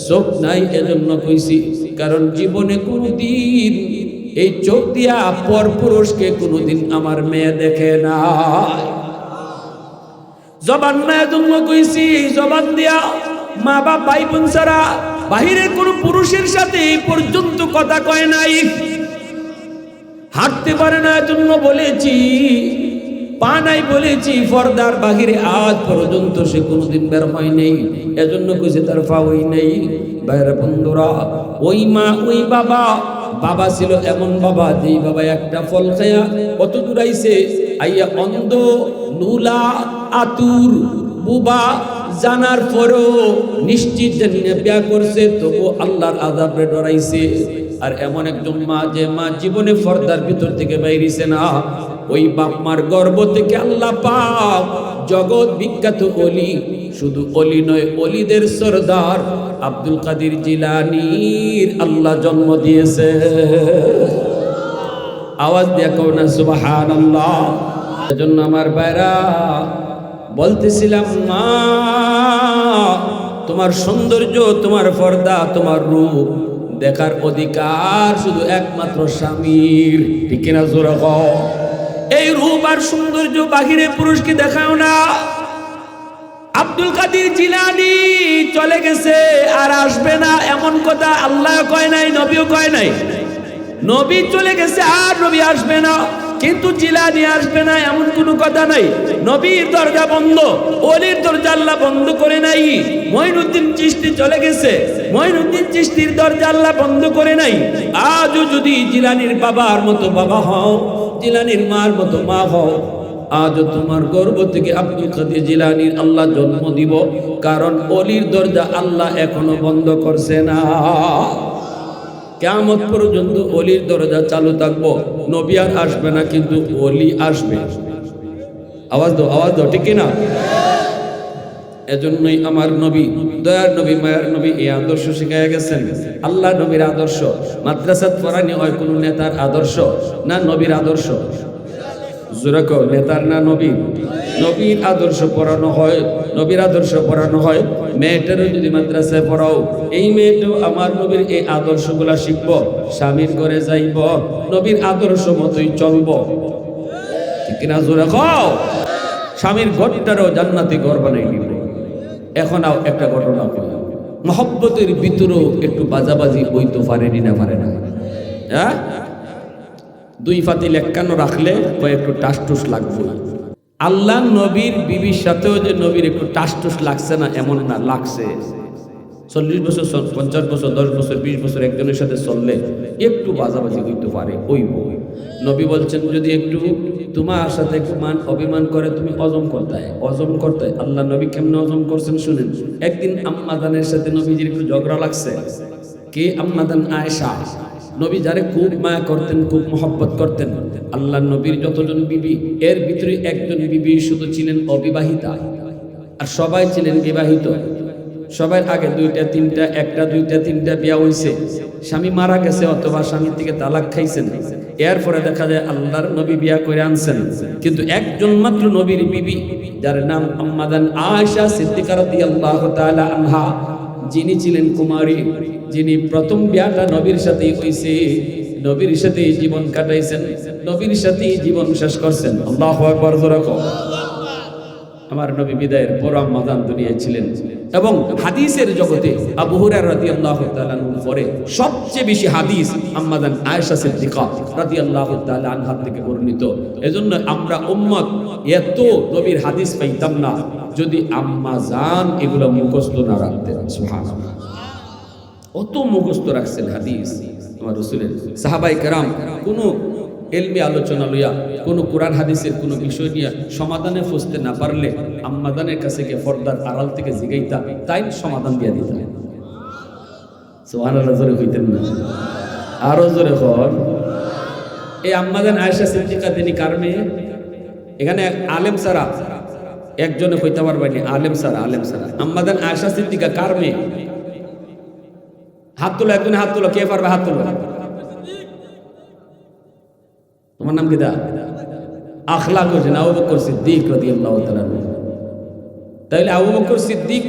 Speaker 1: চোখ নাই এজন্য কইছি, কারণ জীবনে কোনোদিন এই চোখ দিয়া পর পুরুষকে কোনোদিন আমার মেয়ে দেখে না। জবান না এজন্য কইছি, জবান দিয়া মা বাপ ভাই বোন ছাড়া বাহিরে কোনো পুরুষের সাথে এই পর্যন্ত কথা কয় নাই, হাঁটতে পারে না এজন্য বলেছি, পা নাই বলেছি, পর্দার বাহিরে আজ পর্যন্ত সে কোনোদিন বের হয় নাই, এজন্য কইছে তার পাওই নেই। বাইরে বন্ধুরা, ওই মা ওই বাবা, বাবা ছিল এমন বাবা, যেই বাবা একটা ফল খায়া কত দূর আইছে, আইয়া অন্ধ, নুলা, আতুর, বুবা জানার পরও নিশ্চিত জানিয়ে বিয়া করছে, তবু আল্লাহর আযাবে ডরাইছে। আর এমন একজন মা, যে মা জীবনে পর্দার ভিতর থেকে বাইরেছে না, ওই বাপ মার গর্ভ থেকে আল্লাহ পাক জগৎ বিখ্যাত ওলি, শুধু ওলি নয়, ওলিদের সরদার আব্দুল কাদের জিলানীর আল্লাহ জন্ম দিয়েছে। আওয়াজ দিয়া কও না সুবহানাল্লাহ। এজন্য আমার ভাইরা বলতেছিলাম, মা তোমার সৌন্দর্য, তোমার পর্দা, তোমার রূপ দেখার অধিকার শুধু একমাত্র স্বামীর, ঠিক কিনা জোরে কও। এই রূপ আর সৌন্দর্য বাহিরে পুরুষকে দেখাও না। আব্দুল কাদের জিলানী চলে গেছে, আর আসবে না এমন কথা আল্লাহ কয় নাই, নবীও কয় নাই। নবী চলে গেছে আর নবী আসবে না, কিন্তু জিলানী আসবে না এমন কোনো কথা নাই। নবীর দরজা বন্ধ, ওলির দরজা আল্লাহ বন্ধ করে নাই। মঈনুদ্দিন চিশতি চলে গেছে, মঈনুদ্দিন চিশতির দরজা আল্লাহ বন্ধ করে নাই। আজও যদি জিলানীর বাবার মতো বাবা হও, জিলানীর মার মতো মা হও, আজও তোমার গর্ভ থেকে আব্দুল কাদের জিলানীর আল্লাহ জন্ম দিব, কারণ ওলির দরজা আল্লাহ এখনো বন্ধ করছে না। কিয়ামত পর্যন্ত ওলির দরজা চালু থাকবো। নবী আর আসবে না, কিন্তু ওলি আসবে। আওয়াজ দাও, আওয়াজ দাও, ঠিক না? এজন্যই আমার নবী, দয়ার নবী, মায়ার নবী এই আদর্শ শিখাইয়া গেছেন। আল্লাহ নবীর আদর্শ মাদ্রাসাত পড়ানি হয় কোন নেতার আদর্শ না নবীর আদর্শ? জোরে কও, নেতার না নবীর? নবীর আদর্শ পড়ানো হয়, নবীর আদর্শ পড়ানো হয়। মেয়েটারও যদি মাদ্রাসায় পড়াও, এই মেয়েটাও আমার নবীর এই আদর্শগুলা শিখব, স্বামীর ঘরে যাইব, নবীর আদর্শ মতোই চলব, ঠিক কিনা? জোরে কও। স্বামীর ঘরটারও জান্নাতি ঘর বানাই নিব। এখন একটা ঘটনা কই, মহব্বতের ভিতরেও একটু বাজাবাজি হইতে পারেনি না, পারে না? হ্যাঁ, দুই ফাতিল একখানো রাখলে একটু টাসটুস লাগবে। আল্লাহ নবীর বিবির সাথেও যে নবীর একটু টাসটুস লাগছে না এমন না, লাগছে। 40 বছর, 50 বছর, 10 বছর, 20 বছর একজনের সাথে চললে একটু বাজাবাজি হইতে পারে। ওই নবী বলছেন যদি একটু তোমার সাথে একটু মান অভিমান করে, তুমি অজম করতে। আল্লাহ নবী কেমনে অজম করছেন শুনেন। একদিন আম্মাদানের সাথে নবীজির একটু ঝগড়া লাগছে। কে? আম্মাদান আয়েশা। নবী যারে খুব মায়া করতেন, খুব মহব্বত করতেন। আল্লাহ নবীর যতজন বিবি, এর ভিতরে একজন বিবি শুধু ছিলেন অবিবাহিতা, আর সবাই ছিলেন বিবাহিত। সবার আগে দুইটা তিনটা, একটা দুইটা তিনটা বিয়া হইছে, স্বামী মারা গেছে অথবা স্বামীর থেকে তালাক খাইছেন। এরপরে দেখা যায় আল্লাহর নবী বিয়া করে আনছেন, কিন্তু একজন মাত্র নবীর বিবি, যার নাম আম্মাদান আয়েশা সিদ্দিকা রাদিয়াল্লাহু তাআলা আনহা, যিনি ছিলেন কুমারী, যিনি প্রথম বিয়াটা নবীর সাথেই হইছে, নবীর সাথেই জীবন কাটাইছেন, নবীর সাথেই জীবন শেষ করছেন। আল্লাহু আকবার। জোরে কও। আমার নবী বিদায়ের পর আম্মাদান দুনিয়ায় ছিলেন। এবং হাদিসের জগতে আবু হুরায়রা রাদিয়াল্লাহু তাআলা আনহু পরে সবচেয়ে বেশি হাদিস আম্মাদান আয়েশা সিদ্দিকা রাদিয়াল্লাহু তাআলা আনহা থেকে বর্ণিত। এজন্য আমরা উম্মত এত নবীর হাদিস পাইতাম না যদি আম্মা জান এগুলো মুখস্থ না রাখতেন। সুবহানাল্লাহ, অত মুখস্থ রাখছেন হাদিস আমার রাসূলের। সাহাবায়ে কেরাম কোনো এলমি আলোচনা লইয়া, কোনো কোরআন হাদিসের কোনো বিষয় নিয়ে সমাধানে ফুসতে না পারলে আম্মাদানের কাছে গিয়ে পর্দার আড়াল থেকে জিগাইতা, তাই সমাধান দিয়ে দিতেন। সুবহানাল্লাহ, জোরে হইতেন না? আরো জোরে হন। এই আম্মাদান আয়েশা সিদ্দিকা তিনি কার মেয়ে? এখানে আলেম সারা একজনে কইতে পারবেনি, আলেম সারা। আম্মাদান আয়েশা সিদ্দিকা কার মেয়ে? হাত তোলো, একজনে হাত তোলো। কে পারবে? হাত তোলো। তোমার নাম কি? দা আখলাক হোসেন আবু বকর সিদ্দিক রাদিয়াল্লাহু তাআলা। তাইলে আবু বকর সিদ্দিক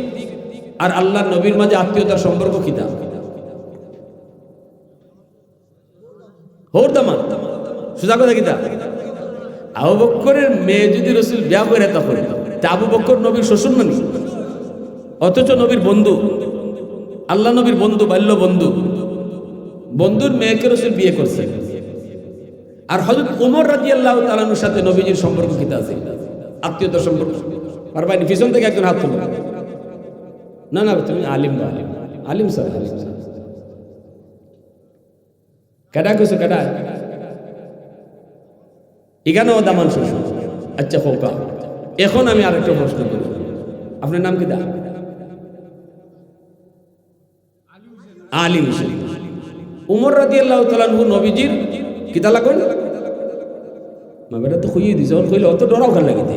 Speaker 1: আর আল্লাহর নবীর মাঝে আত্মীয়তার সম্পর্ক কি? দা হোর দামা সুজা কথা কি? দা আবু বকরের মেয়ে যদি রাসূল বিয়া করে তখন তা আবু বকর নবীর শ্বশুর ননি, অথচ নবীর বন্ধু, আল্লাহ নবীর বন্ধু, বাল্য বন্ধু, বন্ধুর মেয়েকে রাসূল বিয়ে করছে। আর হযরত ওমর রাদিয়াল্লাহু তাআলার সাথে নবীজির সম্পর্ক কি আছে? আত্মীয়তার সম্পর্ক। পারবানি পিছন থেকে একজন হাত তুলবে। না না, তুমি আলিম বা আলিম স্যার, কেডা কইছো? কেডা এখানেও দামান শ্বশুর। আচ্ছা খোকা, এখন আমি আরেকটা প্রশ্ন করি, আপনার নাম কি? দা আলিম হোসেন। ওমর রাদিয়াল্লাহু তাআলা নবীজির কিতা লাগুন? মা বেটা তো খুইয়ে দিছে, ওর কইলে অত ডরাও খান লাগিতে।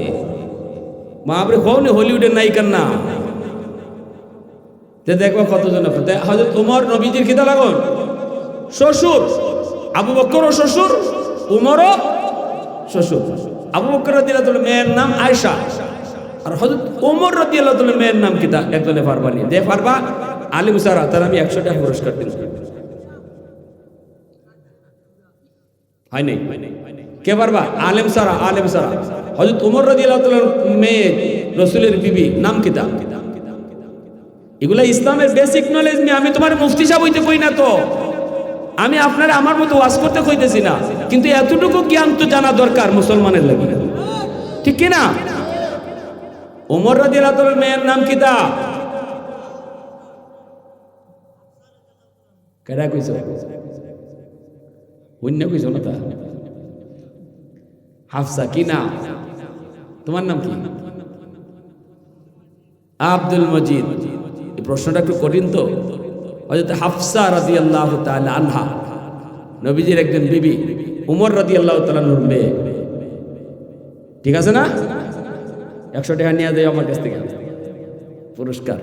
Speaker 1: মা আপনি কওনি হলিউডের নায়িকার না, দেখবা কতজন। হযরত ওমর নবীজির কিতা লাগুন? শ্বশুর। আবু বকরও শ্বশুর, ওমরও শ্বশুর। আবু বকর রাদিয়াল্লাহু তাআলা মেয়ের নাম আয়েশা, আর হযরত ওমর রাদিয়াল্লাহু তাআলা মেয়ের নাম কিতা? একজনে পারবানি। যে পারবা আলিম সারা, তার আমি 100 টাকা পুরস্কার দিন। হয় নাই? কে পারবা? আলেম সারা। হযরত ওমর রাদিয়াল্লাহু তাআলার মেয়ে রাসূলের বিবি নাম কি? দা এগুলা ইসলামের বেসিক নলেজ নিয়ে আমি তোমার মুফতি সাহেব হইতে কই না তো। আমি আপনারা আমার মতো ওয়াজ করতে কইতেছি না, কিন্তু এতটুকু জ্ঞান তো জানা দরকার মুসলমানের লাগে, ঠিক কি না? ওমর রাদিয়াল্লাহু তাআলার মেয়ের নাম কি তা? কেডা কইছো? অন্য কইছো না তা? হাফসা। কি নাম তোমার? নাম কি? আব্দুল মজিদ। এই প্রশ্নটা একটু কঠিন তো। হযরত হাফসা রাদিয়াল্লাহু তাআলা আনহা নবীজির একজন বিবি, উমর রাদিয়াল্লাহু তাআলা নূর মেয়ে, ঠিক আছে না? 100 টাকা নিয়ে যাই আমার কাছ থেকে পুরস্কার।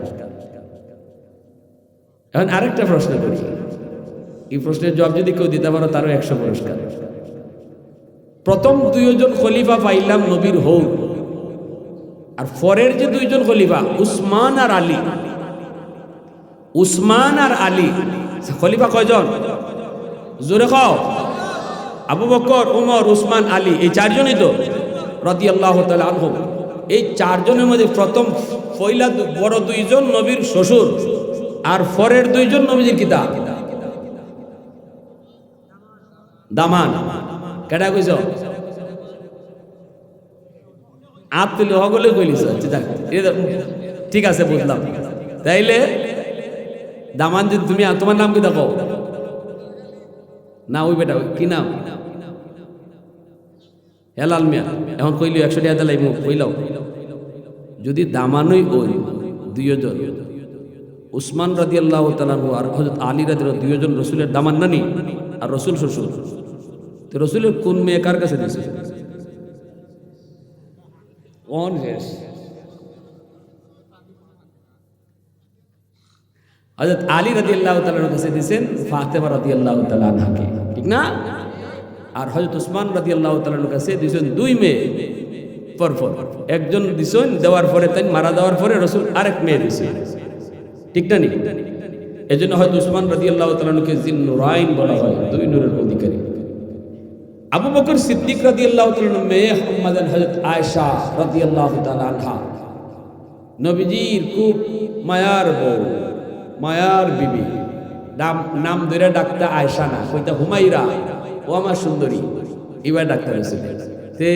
Speaker 1: এখন আরেকটা প্রশ্ন করি, এই প্রশ্নের জবাব যদি কেউ দিতে পারো তারও 100 পুরস্কার। প্রথম দুইজন খলিফা পাইলাম নবীর হৌ, আর পরের যে দুইজন খলিফা উসমান আর আলী, উসমান আর আলী খলিফা কয়জন? জোরে খাও। আবু বকর, উমর, উসমান, আলী, এই চারজনই তো রাদিয়াল্লাহু তাআলা আনহু। এই চারজনের মধ্যে প্রথম পয়লা বড় দুইজন নবীর শ্বশুর, আর পরের দুইজন নবীজির কিতা দামান। কেডা কইছ? আত্মীয় হগলে কইলিস। ঠিক আছে, বুঝলাম। তাইলে দামান যদি তুমি, তোমার নাম কি দেখো না? ওই বেটা কি নাম? হেলাল মিয়া। এখন কইলি 100 টাকা দিলাই কইলাও। যদি দামানই ওই দুইজন, উসমান রাদিয়াল্লাহু তাআলা আর হযরত আলী রাদিয়াল্লাহু দুইজন রাসূলের দামান নানি আর রাসূল শ্বশুর, তো রাসূলের কোন মেয়ে কার কাছে দিয়েছে? কোন শেষ? হযরত আলী রাদিয়াল্লাহু তাআলার কাছে দিয়েছেন ফাতেমা রাদিয়াল্লাহু তাআলা আনহাকে, ঠিক না? আর হযরত উসমান রাদিয়াল্লাহু তাআলার কাছে দিয়েছেন দুই মেয়ে পরপর। একজন দিছেন, দেওয়ার পরে তাই মারা যাওয়ার পরে রাসূল আরেক মেয়ে দিয়েছেন, ঠিক না? এজন্য হয়তো উসমান রাদিয়াল্লাহু তাআলাকে জিন্নুরাইন বলা হয়, দুই নূরের অধিকারী। আবু বকর সিদ্দিক রাদিয়াল্লাহু তাআলার মেয়ে আম্মাজান হযরত আয়েশা রাদিয়াল্লাহু তাআলা আনহা, নবীজির খুব মায়ার বউ, মায়ার বিবি। নাম ধরে ডাকতে আয়েশা না, কইতা হুমাইরা, ও আমার সুন্দরী, এবার ডাক্তার হয়েছিল। তে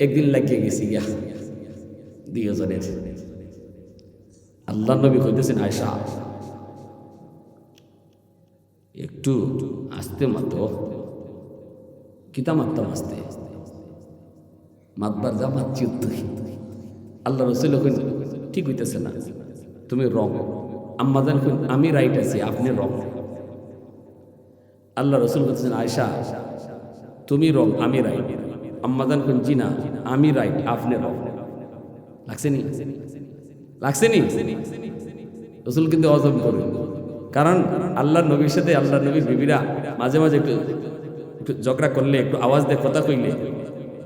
Speaker 1: একদিন লাগিয়ে গেছি গিয়া দুইজনের। আল্লাহ নবী কইতেছেন, আয়েশা একটু আস্তে মাতো। কিতা মারতাম আস্তে? মাতবার যা মাতছি তুই। আল্লাহ রাসূল কইন ঠিক হইতেছে না, তুমি রং। আম্মাজান কইন আমি রাইট আছি, আপনি রং। আল্লাহ রাসূল বলতেছেন, আয়েশা তুমি রং, আমি রাইট। আম্মাজান কইন জি না, আমি রাইট, আপনি রং। লাগছে নি? লাগছে নি? রাসূল কিন্তু অজব করেন, কারণ আল্লাহর নবীর সাথে আল্লাহর নবীর বিবিরা মাঝে মাঝে একটু ঝগড়া করলে, একটু আওয়াজ দিয়ে কথা কইলে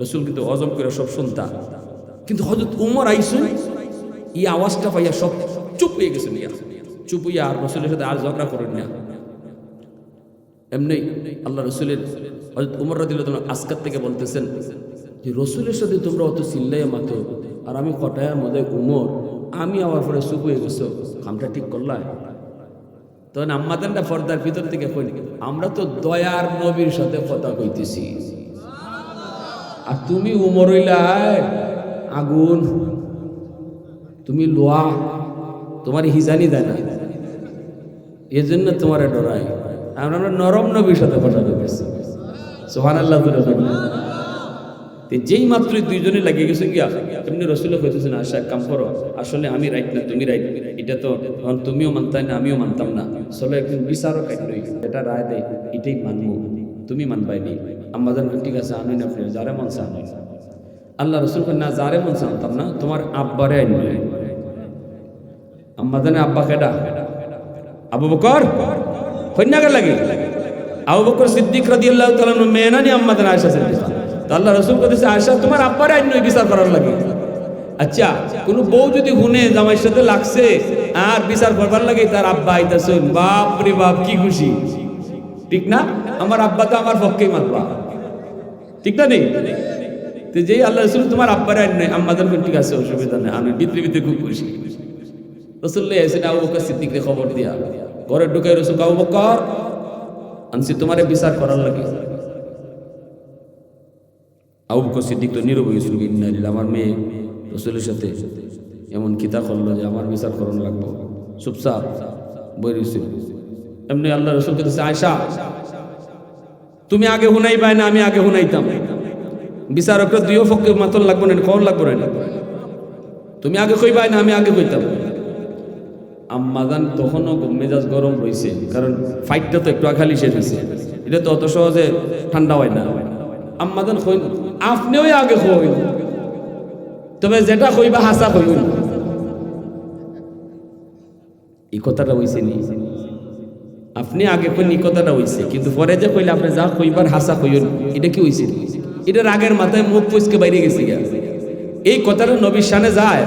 Speaker 1: রাসূল কিন্তু অজব করে সব শুনতা। কিন্তু হযরত উমর আইসুন এই আওয়াজটা পাইয়া সব চুপ হয়ে গেছেন, চুপ হইয়া আর রাসূলের সাথে আর ঝগড়া করেন না। এমনি আল্লাহ রাসূলের হযরত উমর রাদিয়াল্লাহু তাআলা আসকার থেকে বলতেছেন যে রাসূলের সাথে তোমরা অত চিল্লাইয়া মাতো, আর আমি কটায়ার মধ্যে উমর, আমি আবার পরে চুপ হয়ে গেছো, কামটা ঠিক করলা? তখন আম্মাদানটা পর্দার ভিতর থেকে কই, আমরা তো দয়ার নবীর সাথে কথা কইতেছি, আর তুমি উমর হইলাই আগুন, তুমি লোহা, তোমার হিজানি দেয় না, এই জন্য তোমার ডরাই। আমরা নরম নবীর সাথে কথা কইতেছি। সুবহানাল্লাহ। যেই মাত্রই দুইজনে লাগিয়ে গেছে গিয়া, এমনি রাসূল কইতেছেন, আশা কাম করো, আসলে আমি রাইট না তুমি রাইট, এটা তো তুমিও মানতাই না আমিও মানতাম না, চলো একদিন বিচারক আইনই এটা রায় দেয়, এটাই মানবো, তুমি মানবাই নি। আম্মাজান ঠিক আছে আনুন, আপনি যারে মন চান। আল্লাহ রাসূল কইন না, যারে মন চানতাম না, তোমার আব্বারে আইনই। আম্মাজানের আব্বা কেডা? আবু বকর। কন্যাকে লাগে আবু বকর সিদ্দিক রাদিয়াল্লাহু তাআলা মেয়ে না নি আম্মাজান আয়েশা সিদ্দিকা। তো আল্লাহ রাসূল কইতেছে, আয়েশা তোমার আব্বারে আইনই বিচার করার লাগে। আচ্ছা, কোন বউ যদি হুনে জামাইয়ের সাথে লাগছে আর বিচার করবার লাগে, তার আব্বা আইতাছেন, বাপ রে বাপ কি খুশি, ঠিক না? আমার আব্বা তো আমার পক্ষেই মানবা, ঠিক না? নেই তো যেই আল্লাহ রাসূল তোমার আব্বারে আইনই, আম্মাজান কোন ঠিক আছে, অসুবিধা নেই, আমি ভিতরে ভিতরে খুব খুশি। রাসূল এসে আবু বকর সিদ্দিককে খবর দিয়া ঘরে ঢুকে রাসূল, আবু বকর আনছি তোমারে বিচার করার লাগে। আবু বকর সিদ্দিক তো নীরব হয়ে গেছিল, ইন্না লিল্লাহি, আমার মেয়ে রাসূলের সাথে এমন কিতা করলো যে আমার বিচার করানো লাগবে, চুপচাপ বই রয়েছিল। এমনি আল্লাহ রাসূল বলতেছে, আয়েশা তুমি আগে হুনাই পাই না, আমি আগে হুনাইতাম, বিচারকরা দুইও পক্ষে মাতন লাগবো না, কখন লাগবো না, তুমি আগে কই পাই না, আমি আগে কইতাম। আম্মাজান তখনও মেজাজ গরম রয়েছে, কারণ ফাইটটা তো একটু আখালি শেষ হয়েছে, এটা তো অত সহজে ঠান্ডা হয় না। আম্মাজান কই আপনিও আগে কই, তবে যেটা কইবা হাসা কইব, এই কথাটা হইছে নি, আপনি আগে কইন এই কথাটা হইছে, কিন্তু পরে যে কইলে আপনি যা কইবার হাসা কইন, এটা কি হইছে? এটা রাগের মাথায় মুখ পুচকে বাইরে গেছে। এই কথাটা নবীর শানে যায়,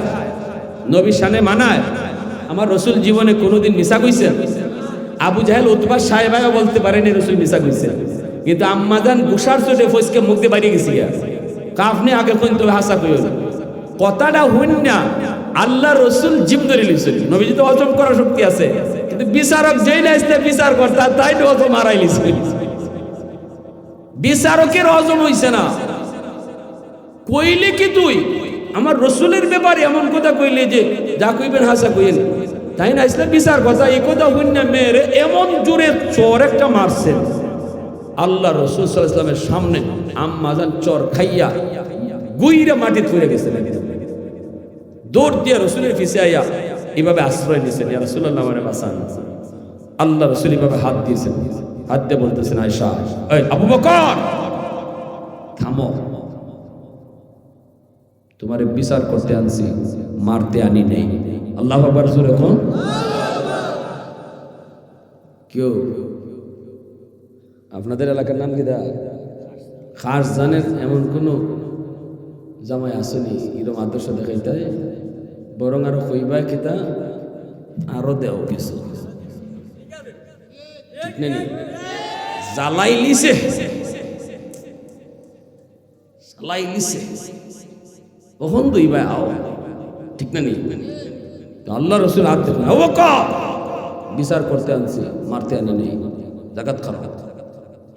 Speaker 1: নবীর শানে মানায়। আমার রসুল জীবনে কোনোদিন মিশা কইছেন? আবু জাহেল উতবা সাহেবাও বলতে পারেনি রসুল মিশা কইছেন, কিন্তু আম্মাজান গুসার চোটে ফসকে মুখ দিয়ে বাইরে গেছি। আপনি আগে কইন তবে হাসা কইন, কথাটা হইন না। আল্লাহ রসুল জিম ধরে লিছিল, নবীজি তো হজম করার শক্তি আছে, কিন্তু বিচারক যেই না আসতে বিচার করতে তাই তো হজম হারাই লিছিল। বিচারকের হজম হইছে না। কইলে কি তুই আমার রসুলের ব্যাপারে এমন কথা কইলে যে যা কইবেন হাসা কইলেন, তাই না আসলে বিচার কথা। এই কথা হইন না মেয়েরে এমন জোরে চর একটা মারছেন আল্লাহ রসুল সাল্লাল্লাহু আলাইহি ওয়াসাল্লামের সামনে। আম্মাজান চর খাইয়া গুইরে মাটি ধরে গেছেন, দৌড় দিয়ে রসুলের পিছে আইয়া এইভাবে আশ্রয় নিয়েছেন, ইয়া রাসূলুল্লাহ আমারে বাঁচান। আল্লাহ রসুল এইভাবে হাত দিয়েছেন, হাত দিয়ে বলতেছেন, আয়েশা এই আবু বকর থামো, তোমারে বিচার করতে আনছি, মারতে আনি নেই। আল্লাহু আকবার জোরে কোন। কেউ আপনাদের এলাকার নাম কি দা খাস জানেন? এমন কোন জামাই আসেনি এরকম আদর্শ দেখাইতে, বরং আরো কইবা কিতা আরো দেও কিছু জ্বালাই লিছে, জ্বালাই লিছে, কখন দুই ভাই আও, ঠিক না? আল্লাহ রসুল হাত দেখুন, বিচার করতে আনছি, মারতে আনি নেই, জাকাত খারাপ।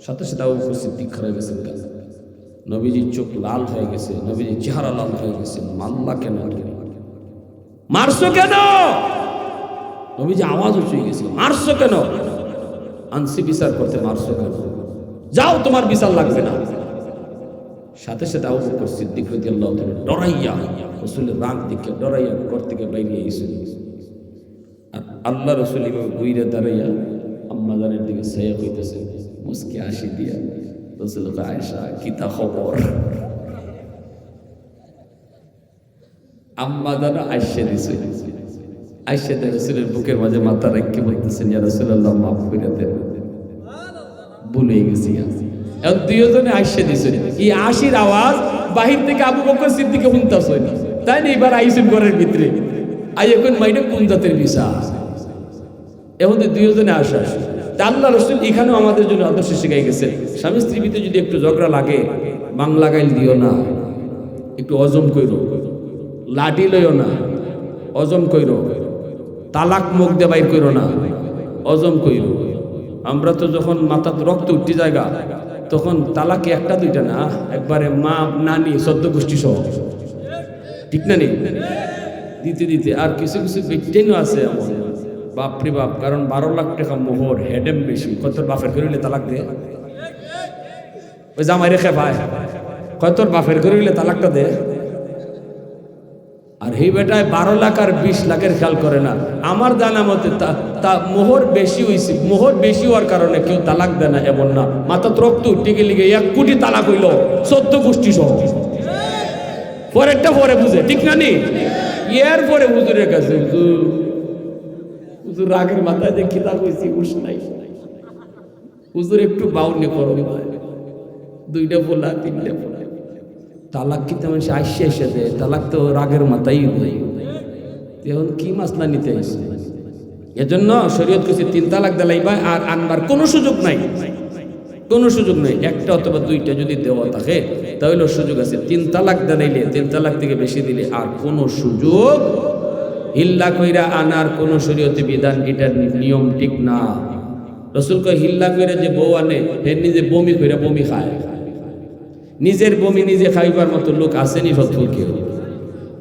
Speaker 1: সাথে সাথে আবু বকর সিদ্দিক খারাপ গেছেন, নবীজির চোখ লাল হয়ে গেছে, নবীজির চেহারা লাল হয়ে গেছে। মাল্লা কেন, মারছো কেন? নবীজি আওয়াজ উঠে গেছে, মারছো কেন? আনছি বিচার করতে, মারছো কেন? যাও, তোমার বিচার লাগবে না। সাথে সাথে আবু বকর সিদ্দিক রাদিয়াল্লাহু তাআলা ডরাইয়া, রাসূলের রাগ দেখে ডরাইয়া ঘর থেকে বাইরে এসেছেন। আর আল্লাহ রাসূল এভাবে ঘুরে দাঁড়াইয়া আম্মাজানের দিকে চেয়ে কইতেছে, মুস্কি হাসি দিয়া, রাসূল কয়, আয়েশা কিতা খবর? আম্মাজান আয়েশা দিছে, আয়েশা রাসূলের বুকের মাঝে মাথা রেখে বলতেছেন, ইয়া রাসূলুল্লাহ মাফ করে দেন, ভুলে গেছি। এখন দুইজনে আয়েশা দিছে, এই আশির আওয়াজ বাহির থেকে আবু বকর সিদ্দিক শুনতাছে, তাই না? এবার আইসেন ঘরের ভিতরে, আই এখন মাইটা কোন জাতের বিশ্বাস। এখন দুইজনে আসা, আল্লাহ রসুল এখানেও আমাদের জন্য আদর্শ শিখাই গেছে। স্বামী স্ত্রীর ভিতরে যদি একটু ঝগড়া লাগে, বাংলা গাইল দিও না, একটু অজম কইরো, লাঠি লইও না, অজম কইরো, তালাক মুখ দিয়ে বাইর কইরো না, অজম কইরো। আমরা তো যখন মাথা রক্ত উঠতে জায়গা, তখন তালাকে একটা দুইটা না, একবারে মা নানি সদ্য গোষ্ঠী সহ, ঠিক না? নেই দিতে দিতে। আর কিছু কিছু ব্যক্তিও আছে এমন, বাপরে বাপ, কারণ 12 লাখ টাকা মোহর, হেডেম বেশি, কত বাপের করিলে তালাক দে, ওই জামাই রেখে ভাই কত বাপের করিলে তালাকটা দে। আর এই বেটায় 12 লাখ আর 20 লাখের খেয়াল করে না। আমার জানা মতে তা মোহর বেশি হয়েছে, মোহর বেশি হওয়ার কারণে কেউ তালাক দেয় না এমন না, মাথা রক্ত উঠে গেলে 1 কোটি তালাক হইল 14 গোষ্ঠী সহ। পরেরটা পরে বুঝে, ঠিক না? নি এর পরে হুজুরের কাছে, হুজুর রাগের মাথায় যে কিতাব হয়েছি উস নাই, হুজুর একটু বাউনি করো, 2টা বলা 3টা বলা, তালাক কি তেমন সে আইসে এসে দেয়, তালাক তো রাগের মাথায় দেয়। এখন কি মাসলা নিতে আসে? এজন্য শরীয়ত কইছে 3 তালাক দিলাইবা, আর আনবার কোনো সুযোগ নাই, কোনো সুযোগ নাই। 1টা অথবা 2টা যদি দেওয়া থাকে তাহলে সুযোগ আছে। 3 তালাক দিলাইলে, 3 তালাক থেকে বেশি দিলে আর কোনো সুযোগ, ইল্লা কইরা আনার কোনো শরীয়তে বিধান, এটার নিয়ম ঠিক না। রসুল কয় হিল্লা করে যে বউ আনে হে নিজে বমি করে বমি খায়। নিজের বমি নিজে খাইবার মতো লোক আসেনি সত্তর কেউ।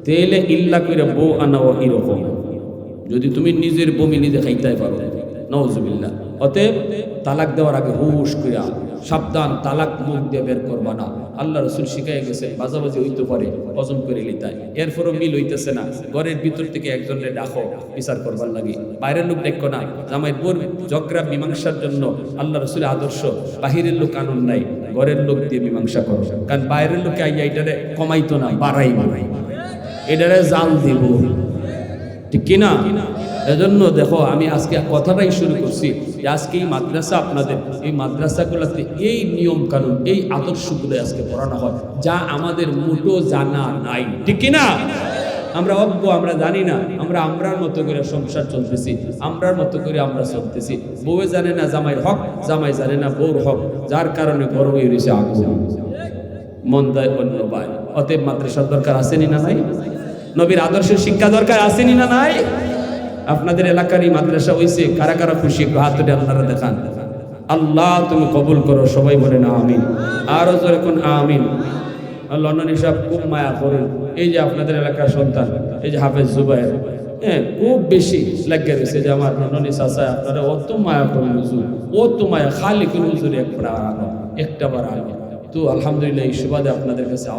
Speaker 1: তেলে ইল্লা করে বউ আনাও এরকম। যদি তুমি নিজের বমি নিজে খাইতে পারো, নাউজুবিল্লাহ। অতএব তালাক দেওয়ার আগে হুশ কইরা সাবধান, তালাক মুখ দিয়ে বের করবা না। আল্লাহ রসুল শিখাই গেছে বাজাবাজি হইতে পারে, হজম করে লিতায়। এরপরও মিল হইতেছে না, ঘরের ভিতর থেকে একজনের ডাকো বিচার করবার লাগে। বাইরের লোক দেখো না, জামাই বোর ঝগড়া মীমাংসার জন্য আল্লাহ রসুলের আদর্শ। বাহিরের লোক কানুন নাই, ঘরের লোক দিয়ে মীমাংসা করো। কারণ বাইরের লোকে আইয়া এটারে কমাইতো না, বাড়াই বাড়াই এটারে জাল দিব, ঠিক কিনা? এজন্য দেখো আমি আজকে কথাটাই শুরু করছি যে আজকে এই মাদ্রাসা, আপনাদের এই মাদ্রাসাগুলোতে এই নিয়ম কানুন, এই আদর্শগুলো আজকে পড়ানো হয়, যা আমাদের মোটো জানা নাই, ঠিক কিনা? আমরা অজ্ঞ, আমরা জানি না, আমরার মতো করে সংসার চলতেছি, আমরার মতো করে আমরা চলতেছি। বউয়ে জানে না জামাইয়ের হক, জামাই জানে না বউর হক, যার কারণে বড় হয়ে রয়েছে আগুন, মন দেয় অন্য ভাই। অতএব মাদ্রাসার দরকার আসেনি না নাই? নবীর আদর্শের শিক্ষা দরকার আসেনি না নাই? আপনাদের এলাকার এই মাদ্রাসা হইছে, কারা কারা খুশি একটু হাত তুলে আল্লাহরা দেখান। আল্লাহ তুমি কবুল করো, সবাই বলেন আমিন। আরো জোরে কোন আমিন। লন্ডন হিসাব খুব মায়া করেন। এই যে আপনাদের এলাকার সন্তান, এই যে হাফেজ জুবায়ের, হ্যাঁ খুব বেশি লাগে রয়েছে যে আমার লন্ডনী চাচা, আপনারা অত মায়া করেন হুজুর, অত মায়া খালি কোন হুজুর একটা বার আগে। তো আলহামদুলিল্লাহ এই সুবাদে আপনাদের কাছে আওয়াজ